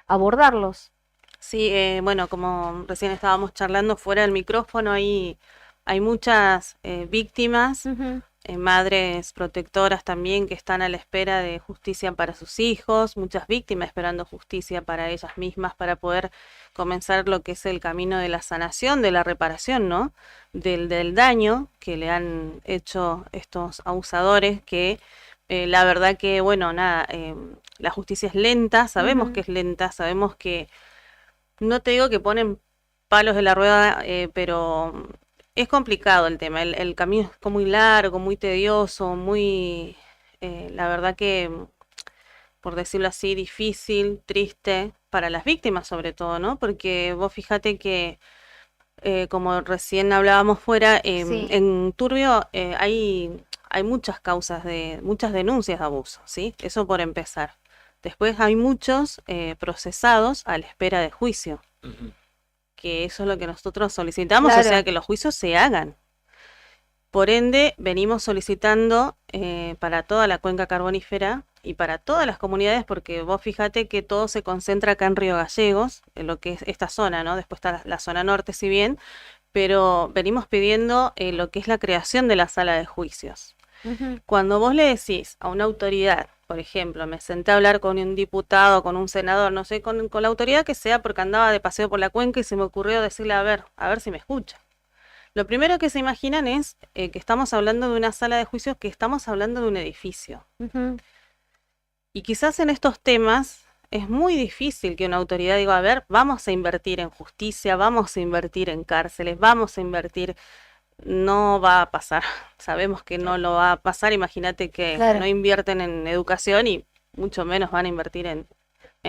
abordarlos. Sí, bueno, como recién estábamos charlando fuera del micrófono, hay muchas víctimas, madres protectoras también que están a la espera de justicia para sus hijos, muchas víctimas esperando justicia para ellas mismas para poder comenzar lo que es el camino de la sanación, de la reparación, ¿no? Del daño que le han hecho estos abusadores que la verdad que, bueno, nada, la justicia es lenta, sabemos que es lenta, sabemos que, no te digo que ponen palos de la rueda, pero es complicado el tema, el camino es muy largo, muy tedioso, muy, la verdad que, por decirlo así, difícil, triste, para las víctimas sobre todo, ¿no? Porque vos fíjate que, como recién hablábamos fuera, en Turbio hay muchas causas muchas denuncias de abuso, ¿sí? Eso por empezar. Después hay muchos procesados a la espera de juicio, que eso es lo que nosotros solicitamos, o sea, que los juicios se hagan. Por ende, venimos solicitando para toda la cuenca carbonífera y para todas las comunidades, porque vos fíjate que todo se concentra acá en Río Gallegos, en lo que es esta zona, ¿no? Después está la zona norte, si bien, pero venimos pidiendo lo que es la creación de la sala de juicios. Cuando vos le decís a una autoridad, por ejemplo, me senté a hablar con un diputado, con un senador, no sé, con la autoridad que sea, porque andaba de paseo por la cuenca y se me ocurrió decirle, a ver si me escucha. Lo primero que se imaginan es que estamos hablando de una sala de juicios, que estamos hablando de un edificio. Y quizás en estos temas es muy difícil que una autoridad diga, a ver, vamos a invertir en justicia, vamos a invertir en cárceles, vamos a invertir... No va a pasar, sabemos que no lo va a pasar, imagínate que no invierten en educación y mucho menos van a invertir en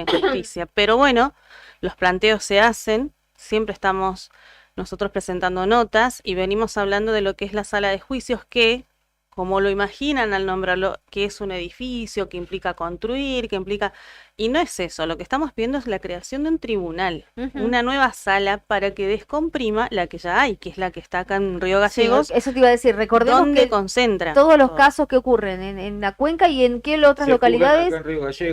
justicia. Pero bueno, los planteos se hacen, siempre estamos nosotros presentando notas y venimos hablando de lo que es la sala de juicios, que, como lo imaginan al nombrarlo, que es un edificio, que implica construir, que implica... Y no es eso, lo que estamos pidiendo es la creación de un tribunal, una nueva sala para que descomprima la que ya hay, que es la que está acá en Río Gallegos. Sí, eso te iba a decir, recordemos donde que concentra todos los casos que ocurren en la cuenca y en qué otras localidades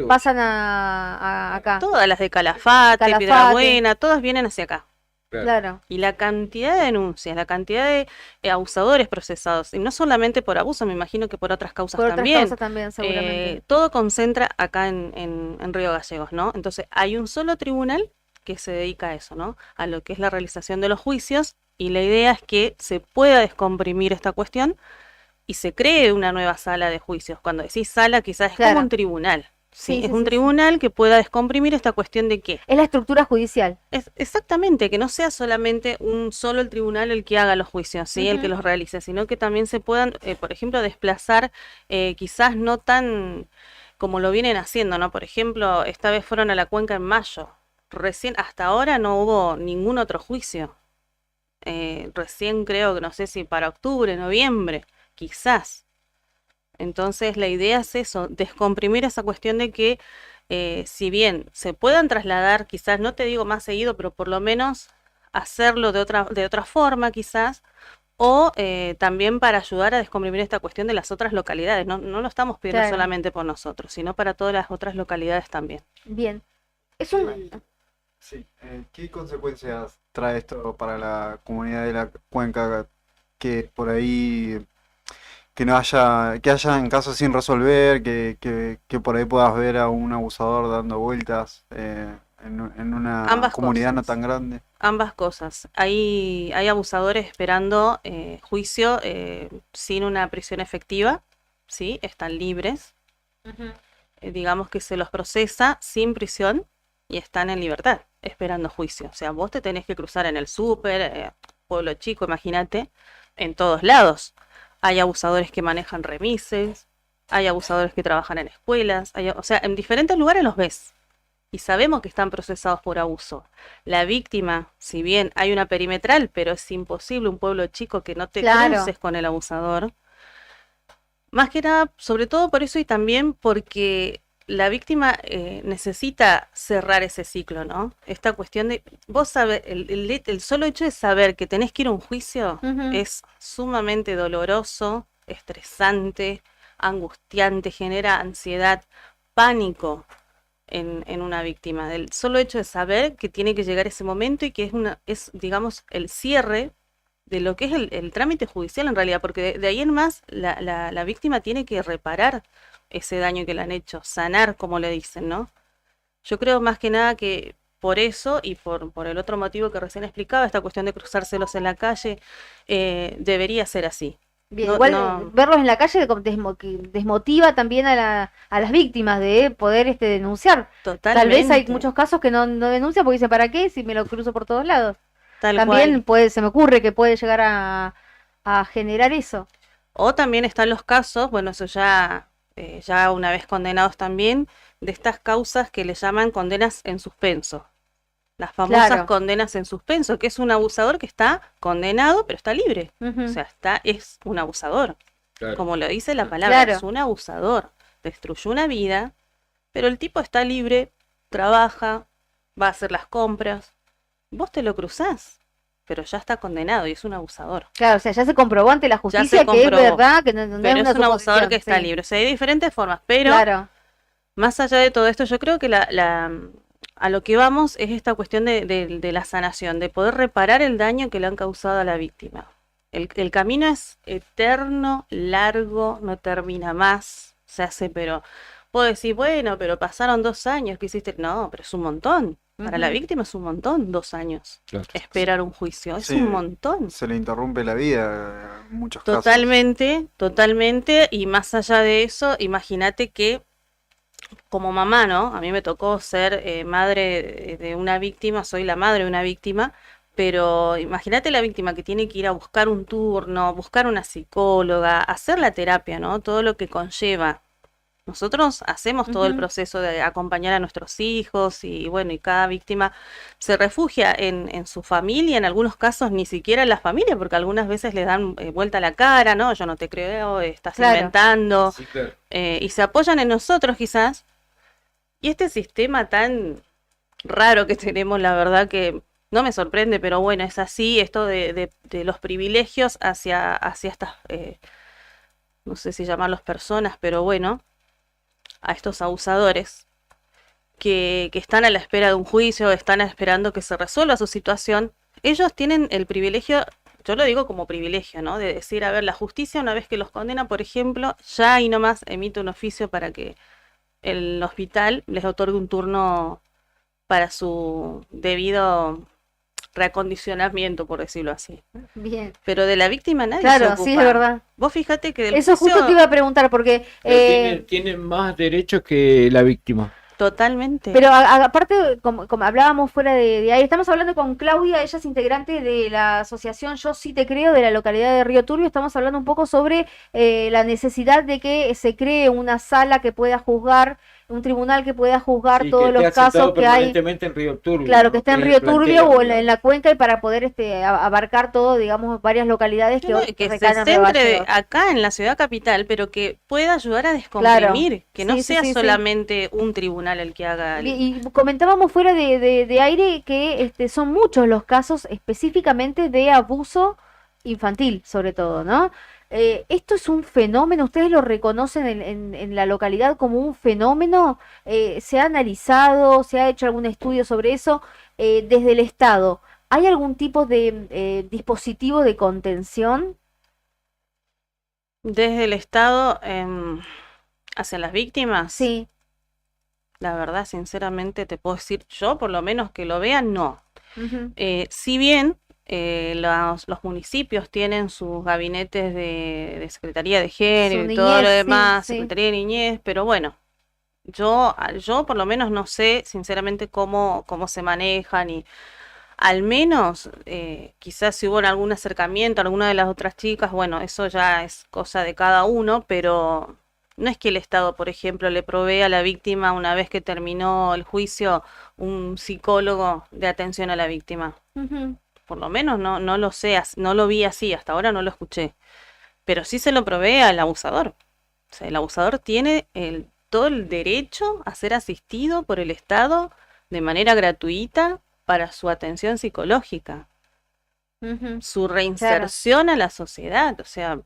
pasan a acá. Todas las de Calafate, Piedrabuena, todas vienen hacia acá. Claro. Y la cantidad de denuncias, la cantidad de abusadores procesados, y no solamente por abuso, me imagino que por otras causas también. Otras causas también, seguramente. Todo concentra acá en Río Gallegos, ¿no? Entonces hay un solo tribunal que se dedica a eso, ¿no? A lo que es la realización de los juicios, y la idea es que se pueda descomprimir esta cuestión y se cree una nueva sala de juicios. Cuando decís sala, quizás es como un tribunal. Sí, es un tribunal que pueda descomprimir esta cuestión de qué. Es la estructura judicial. Es exactamente, que no sea solamente solo el tribunal el que haga los juicios, ¿sí? El que los realice, sino que también se puedan, por ejemplo, desplazar, quizás no tan como lo vienen haciendo, ¿no? Por ejemplo, esta vez fueron a la cuenca en mayo. Recién, hasta ahora no hubo ningún otro juicio. Recién creo que no sé si para octubre, noviembre, quizás. Entonces la idea es eso, descomprimir esa cuestión de que si bien se puedan trasladar, quizás no te digo más seguido, pero por lo menos hacerlo de otra forma quizás, o también para ayudar a descomprimir esta cuestión de las otras localidades. No lo estamos pidiendo solamente por nosotros, sino para todas las otras localidades también. Bien. Sí. ¿Qué consecuencias trae esto para la comunidad de la cuenca, que por ahí... que haya casos sin resolver, que por ahí puedas ver a un abusador dando vueltas en una comunidad no tan grande? Ambas cosas. Hay abusadores esperando juicio sin una prisión efectiva, ¿sí? Están libres. Digamos que se los procesa sin prisión y están en libertad, esperando juicio. O sea, vos te tenés que cruzar en el súper, pueblo chico, imagínate, en todos lados. Hay abusadores que manejan remises, hay abusadores que trabajan en escuelas, o sea, en diferentes lugares los ves. Y sabemos que están procesados por abuso. La víctima, si bien hay una perimetral, pero es imposible un pueblo chico que no te cruces con el abusador. Más que nada, sobre todo por eso y también porque la víctima necesita cerrar ese ciclo, ¿no? Esta cuestión de, vos sabés, el solo hecho de saber que tenés que ir a un juicio es sumamente doloroso, estresante, angustiante, genera ansiedad, pánico en una víctima. Del solo hecho de saber que tiene que llegar ese momento y que es digamos, el cierre de lo que es el trámite judicial en realidad, porque de ahí en más la víctima tiene que reparar ese daño que le han hecho, sanar, como le dicen, ¿no? Yo creo más que nada que por eso y por el otro motivo que recién explicaba, esta cuestión de cruzárselos en la calle, debería ser así. Bien, igual verlos en la calle desmotiva también a las víctimas de poder denunciar. Totalmente. Tal vez hay muchos casos que no denuncian porque dicen, ¿para qué? Si me lo cruzo por todos lados. También se me ocurre que puede llegar a generar eso. O también están los casos, bueno, eso ya una vez condenados también, de estas causas que le llaman condenas en suspenso. Las famosas condenas en suspenso, que es un abusador que está condenado, pero está libre. O sea, es un abusador. Como lo dice la palabra, es un abusador. Destruyó una vida, Pero el tipo está libre, trabaja, va a hacer las compras. Vos te lo cruzás, pero ya está condenado y es un abusador. Claro, o sea, ya se comprobó ante la Ya justicia se que es comprobó. verdad, que no Pero es una es un abusador suposición, que está sí. libre. O sea, hay diferentes formas, pero Claro. más allá de todo esto, yo creo que a lo que vamos es esta cuestión de la sanación, de poder reparar el daño que le han causado a la víctima. El camino es eterno, largo, no termina más, se hace, pero puedo decir, bueno, pero pasaron 2 años, ¿qué hiciste? No, pero es un montón. Para la Ujú. víctima es un montón, 2 años. Claro. Esperar un juicio, es Sí, un montón. Se le interrumpe la vida en muchos casos. Totalmente, totalmente. Y más allá de eso, imagínate que como mamá, ¿no? A mí me tocó ser madre de una víctima, soy la madre de una víctima, pero imagínate la víctima que tiene que ir a buscar un turno, buscar una psicóloga, hacer la terapia, ¿no? Todo lo que conlleva. Nosotros hacemos todo el Ujú. proceso de acompañar a nuestros hijos y bueno, y cada víctima se refugia en su familia, en algunos casos ni siquiera en la familia, porque algunas veces le dan vuelta la cara, ¿no? Yo no te creo, estás Claro. inventando, Sí, claro. y se apoyan en nosotros quizás. Y este sistema tan raro que tenemos, la verdad que no me sorprende, pero bueno, es así, esto de los privilegios hacia estas, no sé si llamarlos personas, pero bueno, a estos abusadores que están a la espera de un juicio, están esperando que se resuelva su situación. Ellos tienen el privilegio, yo lo digo como privilegio, ¿no? De decir, a ver, la justicia una vez que los condena, por ejemplo, ya ahí nomás emite un oficio para que el hospital les otorgue un turno para su debido reacondicionamiento, por decirlo así. Bien. Pero de la víctima nadie se Claro, ocupa. sí, es verdad. Vos fíjate que del Eso justo juicio- te iba a preguntar, porque Tienen más derechos que la víctima. Totalmente. pero aparte, como hablábamos fuera de ahí, estamos hablando con Claudia, ella es integrante de la asociación Yo Sí Te Creo de la localidad de Río Turbio. Estamos hablando un poco sobre la necesidad de que se cree una sala que pueda juzgar, un tribunal que pueda juzgar Sí, todos que los esté asentado casos que hay. permanentemente en Río Turbio. Claro, que está en el Río planteo, Turbio o digamos. en la cuenca y para poder abarcar todo, digamos, varias localidades que, No, hoy que se recaen en Río centre Gallegos. acá en la ciudad capital, pero que pueda ayudar a descomprimir, que no Sí, sí, sea sí, sí. solamente un tribunal el que haga Y comentábamos fuera de aire que son muchos los casos específicamente de abuso infantil, sobre todo, ¿no? ¿Esto es un fenómeno? ¿Ustedes lo reconocen en la localidad como un fenómeno? ¿Se ha analizado? ¿Se ha hecho algún estudio sobre eso? Desde el Estado, ¿hay algún tipo de dispositivo de contención? desde el Estado hacia las víctimas. Sí. La verdad, sinceramente, te puedo decir, yo por lo menos que lo vean, no. Ujú. Si bien los municipios tienen sus gabinetes de Secretaría de Género Su y todo lo niñez, sí, demás, sí. Secretaría de Niñez, pero bueno, yo por lo menos no sé sinceramente cómo se manejan y al menos quizás si hubo algún acercamiento a alguna de las otras chicas, bueno, eso ya es cosa de cada uno, pero no es que el Estado, por ejemplo, le provee a la víctima una vez que terminó el juicio un psicólogo de atención a la víctima. Ujú. Por lo menos no lo sé, no lo vi así, hasta ahora no lo escuché. Pero sí se lo provee al abusador. O sea, el abusador tiene todo el derecho a ser asistido por el Estado de manera gratuita para su atención psicológica, Ujú. su reinserción a la sociedad. O sea,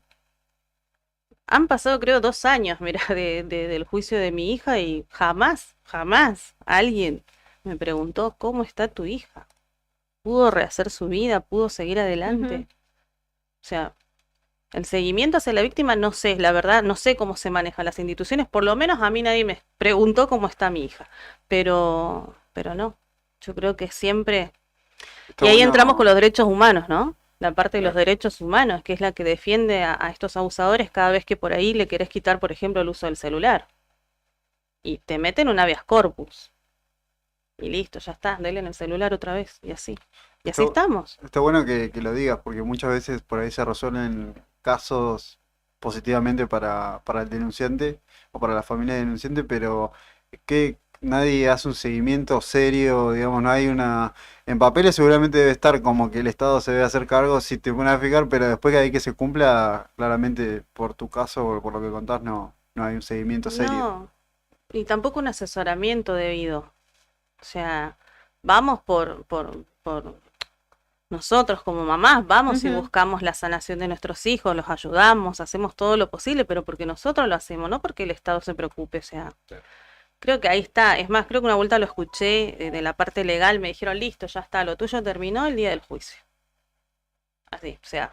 han pasado creo 2 años, mira, del juicio de mi hija y jamás alguien me preguntó cómo está tu hija. ¿Pudo rehacer su vida? ¿Pudo seguir adelante? Ujú. O sea, el seguimiento hacia la víctima, no sé, la verdad, no sé cómo se manejan las instituciones, por lo menos a mí nadie me preguntó cómo está mi hija, pero no, yo creo que siempre... Está Y ahí bueno. entramos con los derechos humanos, ¿no? La parte de los derechos humanos, que es la que defiende a estos abusadores cada vez que por ahí le querés quitar, por ejemplo, el uso del celular. Y te meten un habeas corpus. Y listo, ya está, denle en el celular otra vez, y así. Y así Está- estamos. Está bueno que lo digas, porque muchas veces por ahí se resuelven casos positivamente para el denunciante o para la familia del denunciante, pero que nadie hace un seguimiento serio, digamos, no hay una... En papeles seguramente debe estar como que el Estado se debe hacer cargo si te pones a fijar, pero después que hay que se cumpla, claramente por tu caso o por lo que contás, no hay un seguimiento serio. No, Y tampoco un asesoramiento debido. O sea, vamos por nosotros como mamás, vamos y buscamos la sanación de nuestros hijos, los ayudamos, hacemos todo lo posible, pero porque nosotros lo hacemos, no porque el Estado se preocupe. O sea, creo que ahí está. Es más, creo que una vuelta lo escuché de la parte legal, me dijeron, listo, ya está, lo tuyo terminó el día del juicio. Así, o sea,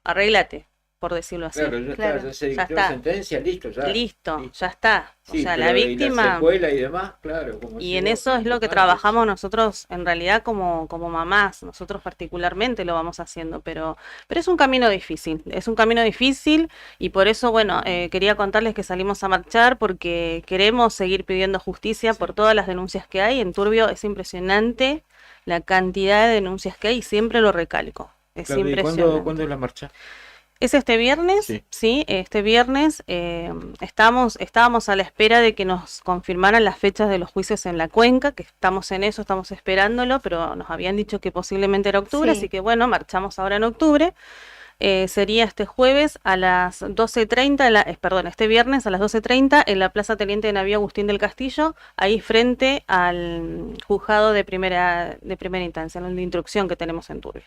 arréglate, por decirlo así. Claro, ya se dictó sentencia, listo, ya. Listo, ya está. O Sí, sea, pero la y víctima... la secuela y demás, claro. Y en eso es lo que trabajamos nosotros, en realidad, como mamás. Nosotros particularmente lo vamos haciendo, pero es un camino difícil. Es un camino difícil y por eso, bueno, quería contarles que salimos a marchar porque queremos seguir pidiendo justicia por todas las denuncias que hay. En Turbio es impresionante la cantidad de denuncias que hay y siempre lo recalco. Es Claro, ¿y impresionante. ¿cuándo es la marcha? Es este viernes, sí, este viernes estábamos a la espera de que nos confirmaran las fechas de los juicios en la cuenca, que estamos en eso, estamos esperándolo, pero nos habían dicho que posiblemente era octubre, Sí. así que bueno, marchamos ahora en octubre. Sería este jueves a las 12:30, perdón, este viernes a las 12:30 en la Plaza Teniente de Navío Agustín del Castillo, ahí frente al juzgado de primera instancia, ¿no? De instrucción que tenemos en Turbio.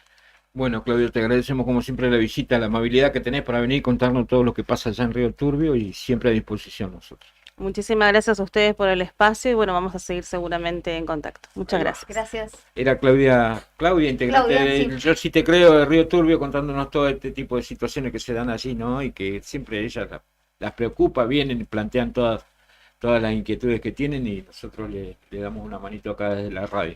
Bueno, Claudio, te agradecemos como siempre la visita, la amabilidad que tenés para venir y contarnos todo lo que pasa allá en Río Turbio y siempre a disposición nosotros. Muchísimas gracias a ustedes por el espacio y bueno, vamos a seguir seguramente en contacto. Muchas gracias. Gracias. Era Claudia, integrante Claudia, del sí. Yo sí te creo de Río Turbio, contándonos todo este tipo de situaciones que se dan allí, ¿no? Y que siempre ella las preocupa, vienen y plantean todas las inquietudes que tienen y nosotros le damos una manito acá desde la radio.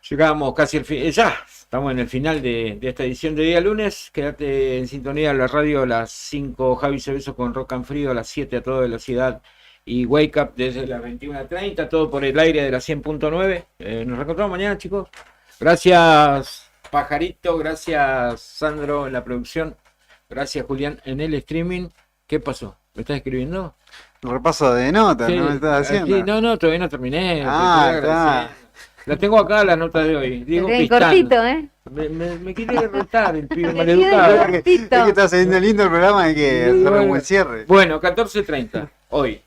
Llegamos casi al fin, ya estamos en el final de esta edición de día lunes. Quédate en sintonía de la radio a las 5, Javi Cebeso con Rock and Frío, a las 7 a toda velocidad y Wake Up desde las 21:30, todo por el aire de la 100.9. Nos reencontramos mañana, chicos. Gracias, Pajarito, gracias, Sandro, en la producción, gracias, Julián, en el streaming. ¿Qué pasó? ¿Me estás escribiendo? Un repaso de notas, Sí, ¿no me estás haciendo? sí, no, todavía no terminé. Ah, te estoy agradeciendo. La tengo acá, la nota de hoy. Diego Bien Pistán. cortito, ¿eh? Me quiere retar el pibe Me maleducado. quiere Es que está saliendo lindo el programa, hay que hacer un buen cierre. Bueno, 14:30, hoy.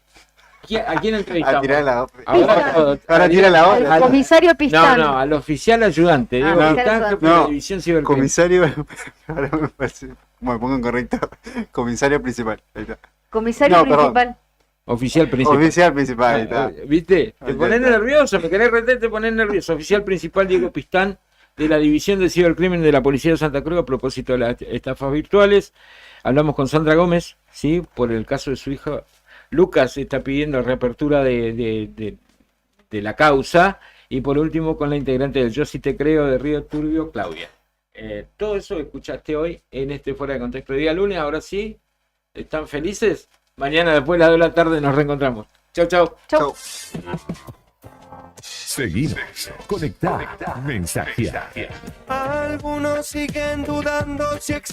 ¿A quién entrevistamos? A tirar la Ahora tira la Al otra. comisario Pistán. No, al oficial ayudante. Diego no. Pistán, jefe de la división cibercrimen. Comisario. Ahora me parece. Bueno, pongo en correcto. Comisario principal. Ahí está. Comisario No, perdón. principal. Oficial principal. Oficial principal, ahí está. ¿Viste? Te Ahí pones está. nervioso, me querés retar, te pones nervioso. Oficial principal Diego Pistán, de la División de Cibercrimen de la Policía de Santa Cruz, a propósito de las estafas virtuales. Hablamos con Sandra Gómez, ¿sí? Por el caso de su hija. Lucas está pidiendo reapertura de la causa. Y por último, con la integrante del Yo sí te creo de Río Turbio, Claudia. Todo eso escuchaste hoy en este Fuera de Contexto de día lunes. Ahora sí, ¿están felices? Mañana después de las 2 de la tarde nos reencontramos. Chau, chau. Chau. Seguimos, conectar, mensajear. Algunos siguen dudando si